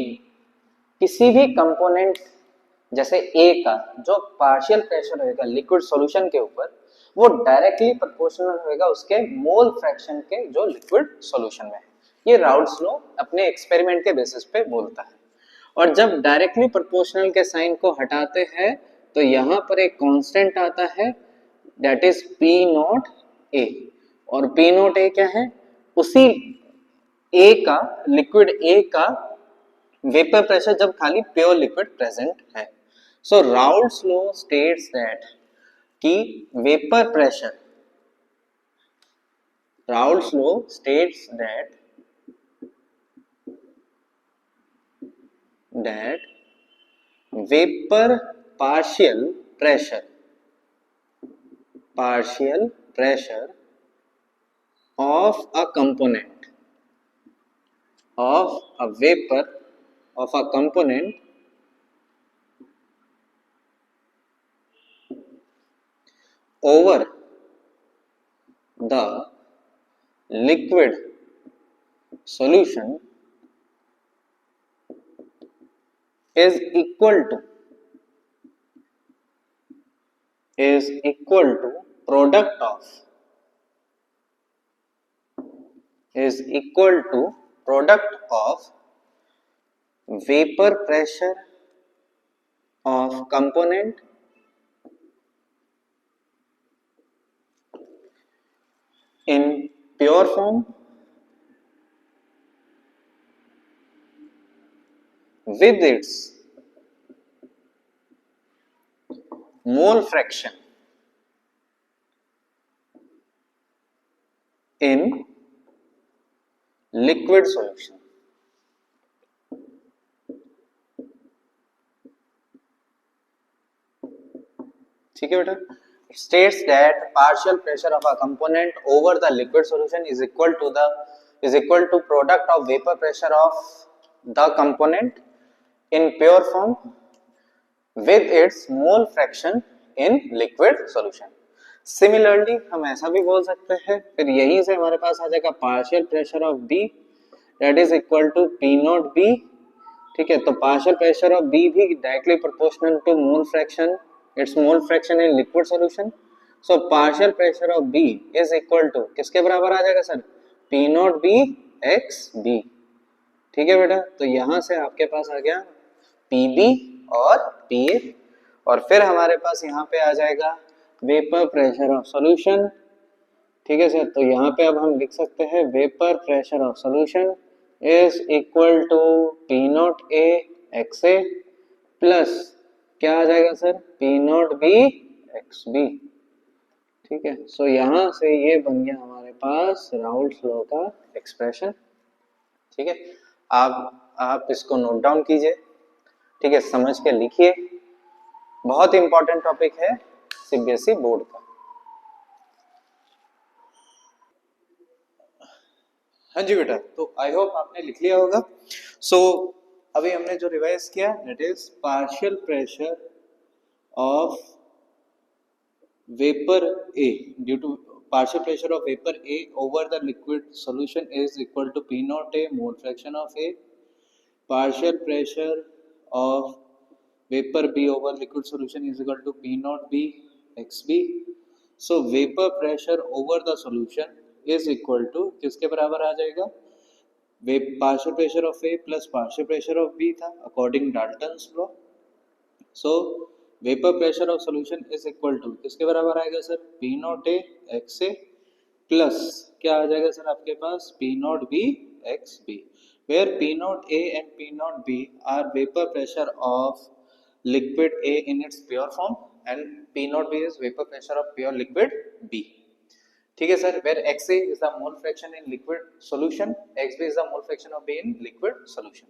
किसी भी कंपोनेंट जैसे ए का जो पार्शियल प्रेशर होगा लिक्विड सॉल्यूशन के ऊपर वो डायरेक्टली प्रोपोर्शनल होगा उसके मोल फ्रैक्शन के जो लिक्विड सॉल्यूशन में है। ये राउल्स लॉ अपने एक्सपेरिमेंट के बेसिस पे बोलता है। और जब डायरेक्टली प्रोपोर्शनल के साइन को हटाते हैं तो यहाँ पर एक कांस्टेंट आता है दैट इज पी नॉट ए। और पी नॉट ए क्या है? उसी ए का लिक्विड ए का वेपर प्रेशर जब खाली प्योर लिक्विड प्रेजेंट है। सो राउल्स लॉ स्टेट्स दैट कि vapour pressure, Raoult's law states that vapor partial pressure of a component of a vapor of a component over the liquid solution is equal to product of vapor pressure of component in pure form with its mole fraction in liquid solution। ठीक है बेटा। states that partial pressure of a component over the liquid solution is equal to product of vapor pressure of the component in pure form with its mole fraction in liquid solution। Similarly हम ऐसा भी बोल सकते हैं, फिर यहीं से हमारे पास आ जाएगा partial pressure of B that is equal to P naught B. ठीक है, तो पार्शियल प्रेशर ऑफ बी भी directly proportional to mole fraction, its mole fraction in liquid solution. So partial pressure of B is equal to किसके बराबर आ जाएगा sir? P naught B X B. ठीक है बेटा, तो यहां से आपके पास आ गया पी बी और पी ए। और फिर हमारे पास यहाँ पे आ जाएगा वेपर प्रेशर ऑफ सॉल्यूशन। ठीक है सर, तो यहाँ पे अब हम लिख सकते हैं vapour pressure of solution is equal to P naught A X A plus क्या आ जाएगा sir? P naught B X B. ठीक है, सो यहाँ से ये बन गया हमारे पास राउल्स लॉ का एक्सप्रेशन। ठीक है, आप इसको नोट डाउन कीजिए। ठीक है, समझ के लिखिए, बहुत इंपॉर्टेंट टॉपिक है सीबीएसई बोर्ड का। हाँ जी बेटा, तो आई होप आपने लिख लिया होगा। सो अभी हमने जो रिवाइज किया that is partial pressure of vapour A due to partial pressure of vapor A over the liquid solution is equal to P naught A mole fraction of A partial pressure of vapor B over liquid solution is equal to P naught B XB. So vapor pressure over the solution is equal to किसके बराबर आ जाएगा? Partial pressure of A plus partial pressure of B था according Dalton's law. So vapor pressure of solution is equal to किसके बराबर आएगा sir? P naught A x A plus क्या आ जाएगा सर आपके पास? P naught B x B, where P naught A and P naught B are vapor pressure of liquid A in its pure form and P naught B is vapor pressure of pure liquid B. ठीक है sir, where XA is the mole fraction in liquid solution, XB is the mole fraction of B in liquid solution.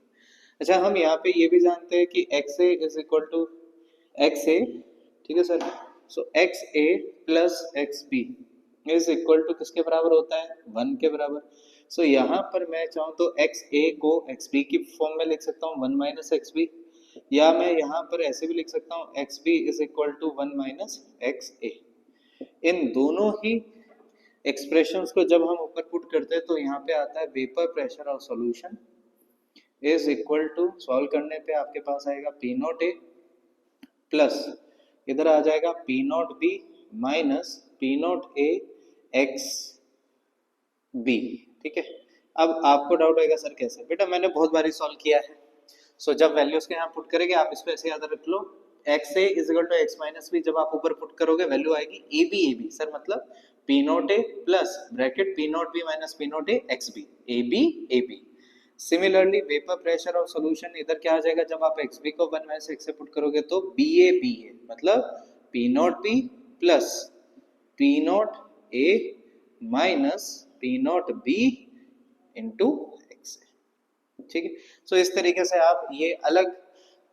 अच्छा, हम यहाँ पे ये भी जानते हैं कि XA is equal to XA, ठीक है sir. So XA plus XB is equal to किसके बराबर होता है? 1 के बराबर. सो यहाँ पर मैं चाहूँ तो XA को XB की फॉर्म में लिख सकता हूँ 1 माइनस XB, या मैं यहाँ पर ऐसे भी लिख सकता हूँ XB is equal to 1 minus XA. इन दोनों ही एक्सप्रेशंस को जब हम ऊपर पुट करते हैं तो यहाँ पे आता है vapour pressure of solution is equal to, solve करने पे आपके पास आएगा P नॉट A प्लस इधर आ जाएगा P naught B minus P naught A x B. ठीक है, अब आपको डाउट आएगा सर कैसे? बेटा मैंने बहुत बारी सॉल्व किया है. सो जब वैल्यूज के यहाँ पुट करेंगे आप इसको ऐसे याद रख लो, XA is equal to X minus B. जब आप ऊपर पुट करोगे वैल्यू आएगी AB सर, मतलब P naught A plus bracket P naught B minus P naught A XB, AB. Similarly vapour pressure of solution इधर क्या आ जाएगा? जब आप XB को 1 माइनस x से पुट करोगे तो BA मतलब P naught B plus P naught A minus P naught B into x. ठीक है, सो इस तरीके से आप ये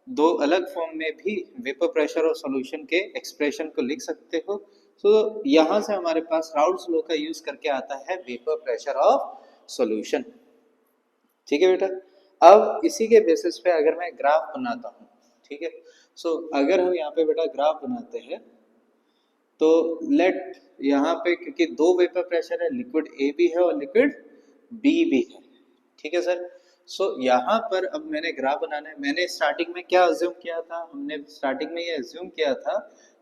दो अलग फॉर्म में भी वेपर प्रेशर और सॉल्यूशन के एक्सप्रेशन को लिख सकते हो. सो यहाँ से हमारे पास राउल्स लॉ का यूज करके आता है वेपर प्रेशर ऑफ सॉल्यूशन. ठीक है बेटा, अब इसी के बेसिस पे अगर मैं ग्राफ बनाता हूँ, ठीक है, सो अगर हम यहाँ पे बेटा ग्राफ बनाते हैं तो लेट यहाँ पे, क्योंकि दो वेपर प्रेशर है, लिक्विड ए भी है और लिक्विड बी भी है. ठीक है सर, सो यहाँ पर अब मैंने ग्राफ बनाना है. मैंने स्टार्टिंग में क्या अज्यूम किया था? हमने स्टार्टिंग में ये अज्यूम किया था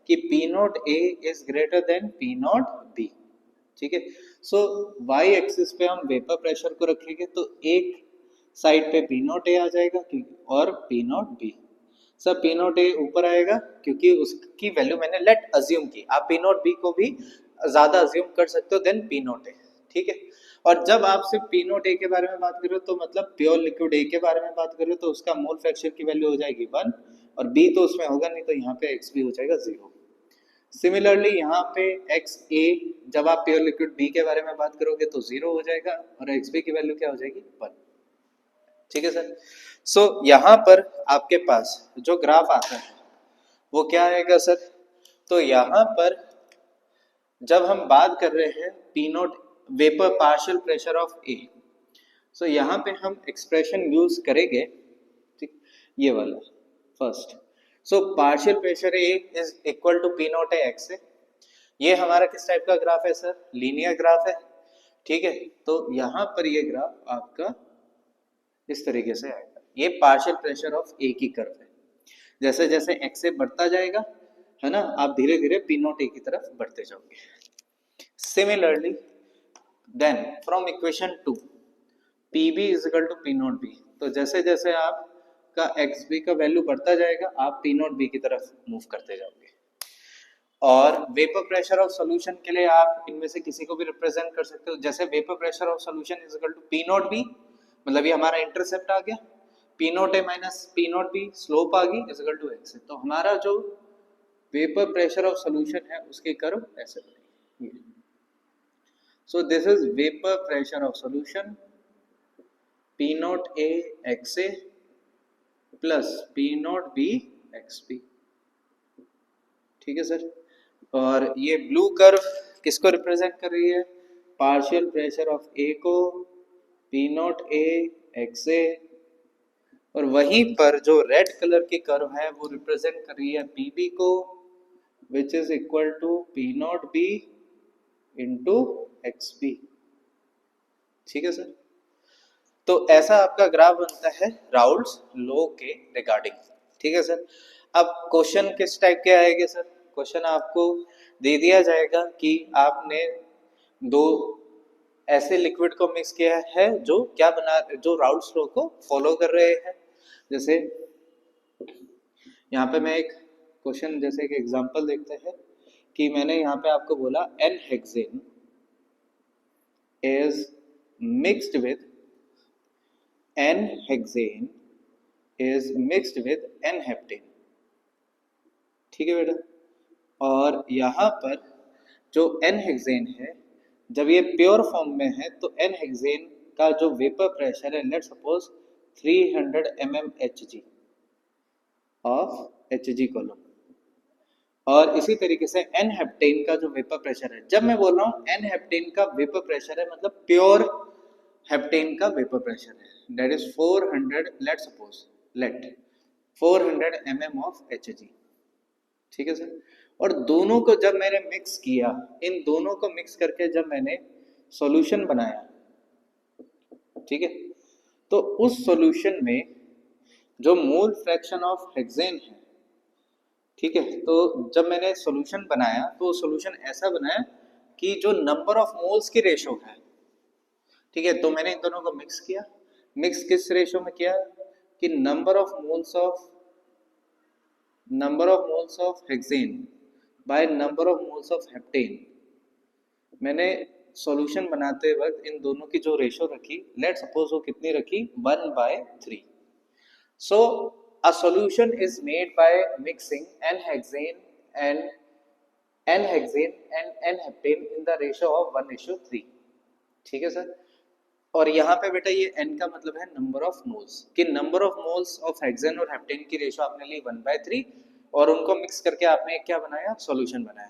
कि P naught A is greater than P naught B. ठीक है, सो y एक्सिस पे हम वेपर प्रेशर को रखेंगे तो एक साइड पे P नॉट A आ जाएगा और P नॉट B. सब P नॉट A ऊपर आएगा क्योंकि उसकी वैल्यू मैंने लेट अज्यूम की. आप P नॉट B को भी ज्यादा अज्यूम कर सकते हो देन P नॉट A. ठीक है, और जब आप सिर्फ P नॉट A के बारे में बात कर रहे हो तो मतलब प्योर लिक्विड A के बारे में बात कर रहे हो तो उसका मोल फ्रैक्शन की वैल्यू हो जाएगी 1 और B तो उसमें होगा नहीं, तो यहाँ पे XB हो जाएगा 0. सिमिलरली यहाँ पे XA जब आप प्योर लिक्विड B के बारे में बात करोगे तो 0 हो जाएगा और XB की वैल्यू क्या हो जाएगी? 1. ठीक है सर, सो यहाँ पर आपके पास जो ग्राफ आता है वो क्या आएगा सर? तो यहाँ पर जब हम बात कर रहे हैं P naught vapour partial pressure of A, so यहाँ पे हम एक्सप्रेशन यूज करेंगे, ठीक, ये वाला first. So partial pressure A is equal to P naught A x A. ये हमारा किस टाइप का ग्राफ है सर? लीनियर ग्राफ है. ठीक है, तो यहाँ पर ये ग्राफ आपका इस तरीके से आएगा. ये पार्शियल प्रेशर ऑफ A की कर्व है. जैसे जैसे x A बढ़ता जाएगा, है ना, आप धीरे धीरे P नॉट A की तरफ बढ़ते जाओगे. Similarly then from equation 2 PB is equal to P naught B. तो जैसे जैसे आपका XB का वैल्यू बढ़ता जाएगा आप P नॉट B की तरफ मूव करते जाओगे. और वेपर प्रेशर ऑफ सॉल्यूशन के लिए आप इनमें से किसी को भी रिप्रेजेंट कर सकते हो. जैसे vapour pressure of solution is equal to P naught B, मतलब ये हमारा इंटरसेप्ट आ गया, P naught A minus P naught B slope आ गई इज इक्वल टू x. तो हमारा जो वेपर प्रेशर ऑफ सॉल्यूशन है उसकी कर्व ऐसे बनेगी. So this is vapor pressure of solution P naught A XA plus P naught B XB. ठीक है सर, और ये ब्लू कर्व किसको रिप्रेजेंट कर रही है? पार्शियल प्रेशर ऑफ A को, P नॉट A XA, और वहीं पर जो रेड कलर की कर्व है वो रिप्रेजेंट कर रही है PB को, which is equal to P naught B into XB. ठीक है सर, तो ऐसा आपका ग्राफ बनता है राउल्ट्स लॉ के रिगार्डिंग। ठीक है सर। अब क्वेश्चन किस टाइप के आएंगे सर? क्वेश्चन आपको दे दिया जाएगा कि आपने दो ऐसे लिक्विड को मिक्स किया है जो क्या बना, जो राउल्ट्स लॉ को फॉलो कर रहे हैं। जैसे यहाँ पे मैं एक क्वेश्चन, जैसे एक एग्जांपल देखते हैं कि मैंने यहाँ पे आपको बोला n hexane is mixed with n-hexane is mixed with n-heptane। ठीक है बेटा। और यहाँ पर जो n-hexane है, जब ये प्योर फॉर्म में है तो n-hexane का जो वेपर प्रेशर है, let's suppose 300 mmHg of Hg column. और इसी तरीके से एन हेप्टेन का जो वेपर प्रेशर है, जब मैं बोल रहा हूँ एन हेप्टेन का वेपर प्रेशर है मतलब प्योर हेप्टेन का वेपर प्रेशर है, that is 400, let suppose let 400 mm of Hg। ठीक है सर। और दोनों को जब मैंने मिक्स किया, इन दोनों को मिक्स करके जब मैंने सॉल्यूशन बनाया, ठीक है, तो उस सॉल्यूशन में जो मोल फ्रैक्शन ऑफ हेक्सेन है, ठीक है, तो जब मैंने सॉल्यूशन बनाया तो सॉल्यूशन ऐसा बनाया कि जो नंबर ऑफ मोल्स की रेशो है, ठीक है, तो मैंने इन दोनों को मिक्स किया। मिक्स किस रेशो में किया कि number of moles of hexane bye number of moles of heptane. मैंने सॉल्यूशन बनाते वक्त इन दोनों की जो रेशो रखी, लेट सपोज वो कितनी रखी, 1/3। So a solution is made by mixing n-hexane and n-heptane in the ratio of 1:3। ठीक है सर। और यहाँ पे बेटा ये n का मतलब है नंबर ऑफ मोल्स, कि number of moles of hexane और हेप्टेन की रेशो आपने ली 1/3 और उनको मिक्स करके आपने क्या बनाया, सॉल्यूशन बनाया।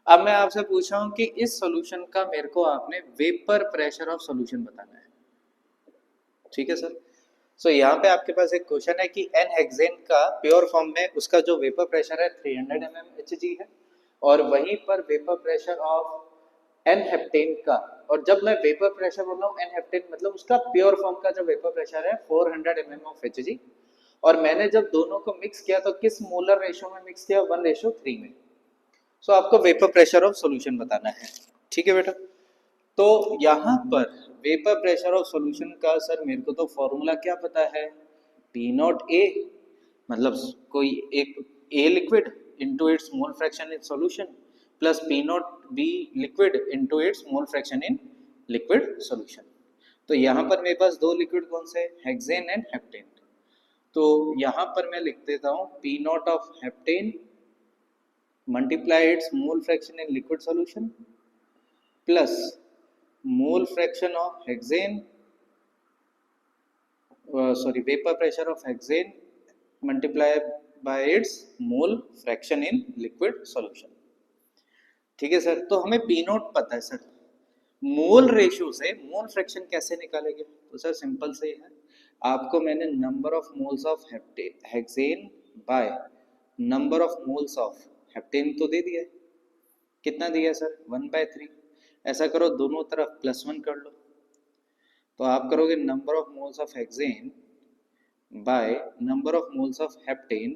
अब मैं आपसे पूछ रहा हूँ कि इस सॉल्यूशन का मेरे को आपने वेपर प्रेशर ऑफ सॉल्यूशन बताना है। ठीक है सर। सो यहाँ पे आपके पास एक क्वेश्चन है कि एन हेक्सेन का प्योर फॉर्म में उसका जो वेपर प्रेशर है 300 mmHg है, और वहीं पर vapour pressure of n heptane का, और जब मैं वेपर प्रेशर बोल रहा हूँ एन हेप्टेन मतलब उसका प्योर फॉर्म का जो वेपर प्रेशर है 400 mm ऑफ Hg, और मैंने जब दोनों को मिक्स किया तो किस मोलर रेशो में मिक्स किया, 1:3 में। सो आपको वेपर प्रेशर ऑफ सॉल्यूशन बताना है। ठीक है बेटा। तो यहाँ पर वेपर प्रेशर ऑफ सॉल्यूशन का सर मेरे को तो फॉर्मूला क्या पता है, P नॉट A, मतलब कोई एक A liquid into its mole fraction in solution plus P naught B liquid into its mole fraction in liquid solution. तो यहाँ पर मेरे पास दो लिक्विड कौन से, हेक्सेन एंड हेप्टेन। तो यहाँ पर मैं लिख देता हूँ P not of heptane multiply it's mole fraction in liquid solution plus mole fraction of hexane, vapour pressure of hexane multiply by it's mole fraction in liquid solution. ठीक है sir. तो हमें पी नोट पता है sir, mole ratio से mole fraction कैसे निकालेंगे, तो सर सिंपल से है, आपको मैंने number of moles of hexane bye number of moles of heptane तो दे दिया है, कितना दिया सर, 1/3। ऐसा करो दोनों तरफ +1 कर लो, तो आप करोगे number of moles of hexane bye number of moles of heptane,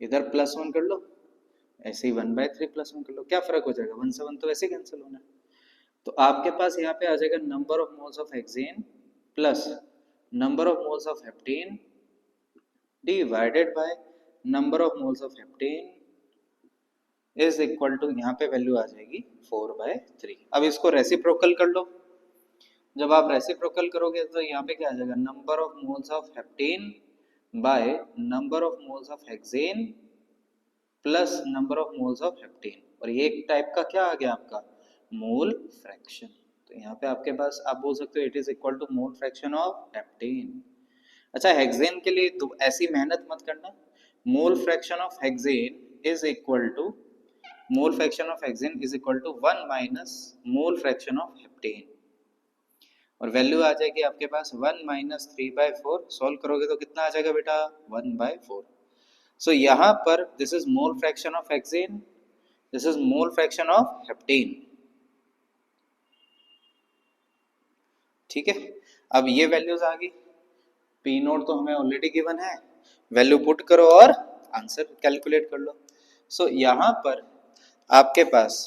इधर +1 कर लो, ऐसे ही 1/3 +1 कर लो, क्या फर्क हो जाएगा, 1 से 1 तो वैसे कैंसिल होना है। तो आपके पास यहाँ पे आ जाएगा number of moles of hexane plus number of moles of heptane divided by number of moles of heptane is equal to, यहाँ पे वैल्यू आ जाएगी 4/3। अब इसको रेसिप्रोकल कर लो, जब आप रेसिप्रोकल करोगे तो यहाँ पे क्या आ जाएगा, number of moles of heptane bye number of moles of hexane plus number of moles of heptane, और ये एक टाइप का क्या आ गया आपका, मोल फ्रैक्शन। तो यहाँ पे आपके पास आप बोल सकते हो it is equal to mole fraction of heptane. अच्छा, हेक्सेन के लिए तो ऐसी मेहनत मत करना, mole fraction of hexane is equal to, mole fraction of hexane is equal to 1 minus mole fraction of heptane, और वैल्यू आ जाएगी आपके पास 1 माइनस 3/4। सॉल्व करोगे तो कितना आ जाएगा बेटा, 1/4। सो यहाँ पर this is mole fraction of hexane, this is mole fraction of heptane. ठीक है। अब ये वैल्यूज आ गई, पी नोट तो हमें ऑलरेडी गिवन है, वैल्यू पुट करो और आंसर कैलकुलेट कर लो। सो यहाँ पर आपके पास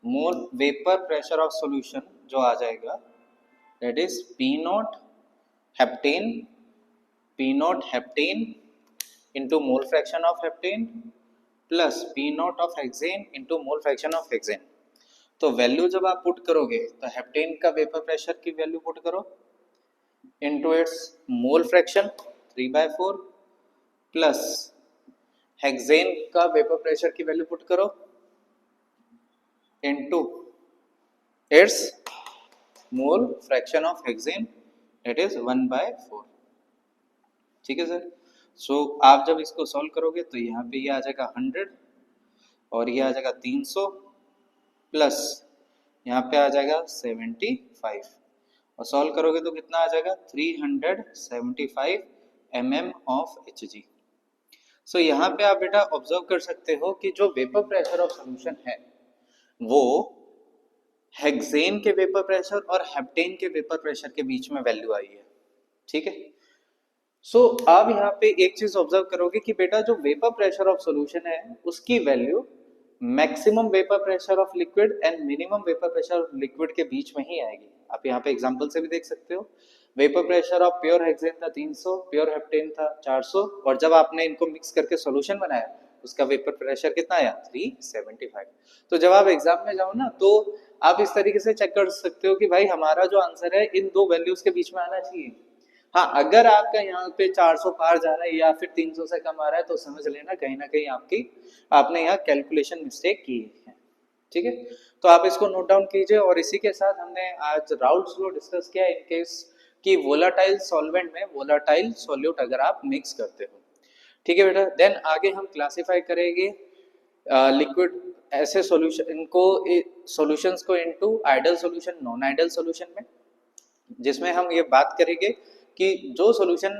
मोल वेपर प्रेशर ऑफ सॉल्यूशन जो आ जाएगा that is P note heptane into mole fraction of heptane plus P naught of hexane into mole fraction of hexane। तो वैल्यू जब आप पुट करोगे तो हेप्टेन का वेपर प्रेशर की वैल्यू पुट करो into its mole fraction 3/4 plus hexane का vapour pressure की वैल्यू पुट करो into its mole fraction of hexane that is 1/4। ठीक है सर। सो आप जब इसको सॉल्व करोगे तो यहाँ पे ये आ जाएगा 100 और ये आ जाएगा 300 प्लस यहाँ पे आ जाएगा 75 और सॉल्व करोगे तो कितना आ जाएगा 375 mm ऑफ Hg। सो यहाँ पे आप बेटा ऑब्जर्व कर सकते हो कि जो वेपर प्रेशर ऑफ सॉल्यूशन है वो हेक्सेन के वेपर प्रेशर और हेप्टेन के वेपर प्रेशर के बीच में वैल्यू आई है। ठीक है। सो आप यहाँ पे एक चीज ऑब्जर्व करोगे कि बेटा जो वेपर प्रेशर ऑफ सॉल्यूशन है उसकी value maximum vapour pressure of liquid and minimum vapour pressure of liquid के बीच में ही आएगी। आप यहाँ पे एग्जांपल से भी देख सकते हो, vapour pressure of pure hexane था 300, प्योर हेप्टेन था 400 और जब आपने इनको मिक्स करके सॉल्यूशन बनाया उसका वेपर प्रेशर कितना आया 375। तो जब आप एग्जाम में जाओ ना तो आप इस तरीके से चेक कर सकते हो कि भाई हमारा जो आंसर है इन दो वैल्यूज के बीच में आना चाहिए। हाँ, अगर आपका यहाँ पे 400 पार जा रहा है या फिर 300 से कम आ रहा है तो समझ लेना कहीं ना कहीं आपने यहाँ कैलकुलेशन मिस्टेक की है। ठीक है, तो आप इसको नोट डाउन कीजिए। और इसी के साथ हमने आज राउल्ट्स लॉ डिस्कस किया इन केस कि वोलाटाइल सॉल्वेंट में वोलाटाइल सॉल्यूट अगर आप मिक्स करते हो। ठीक है बेटा, देन आगे हम क्लासिफाई करेंगे लिक्विड ऐसे सॉल्यूशन इनको सॉल्यूशंस को into idol solution non ideal solution में, जिसमें हम ये बात करेंगे कि जो सॉल्यूशन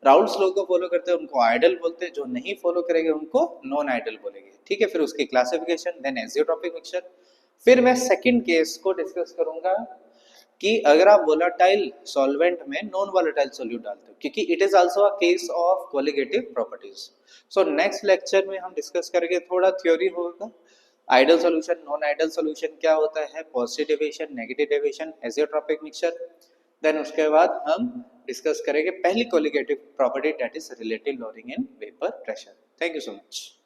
राउल्ट्स लॉ को फॉलो करते हैं उनको आइडल बोलते हैं, जो नहीं फॉलो करेंगे उनको नॉन आइडल बोलेंगे। ठीक है, फिर उसकी क्लासिफिकेशन, देन एजियोट्रॉपिक मिक्सचर, फिर मैं सेकंड केस को डिस्कस करूंगा कि अगर आप वोलाटाइल सॉल्वेंट में नॉन वोलाटाइल सॉल्यूट डालते हो, क्योंकि it is also a case of colligative properties. So next lecture में हम डिस्कस करेंगे, थोड़ा थ्योरी होगा, ideal solution non ideal solution क्या होता है, positive deviation negative deviation, azeotropic mixture, then उसके बाद हम डिस्कस करेंगे पहली colligative property that is relative lowering in vapour pressure. Thank you so much.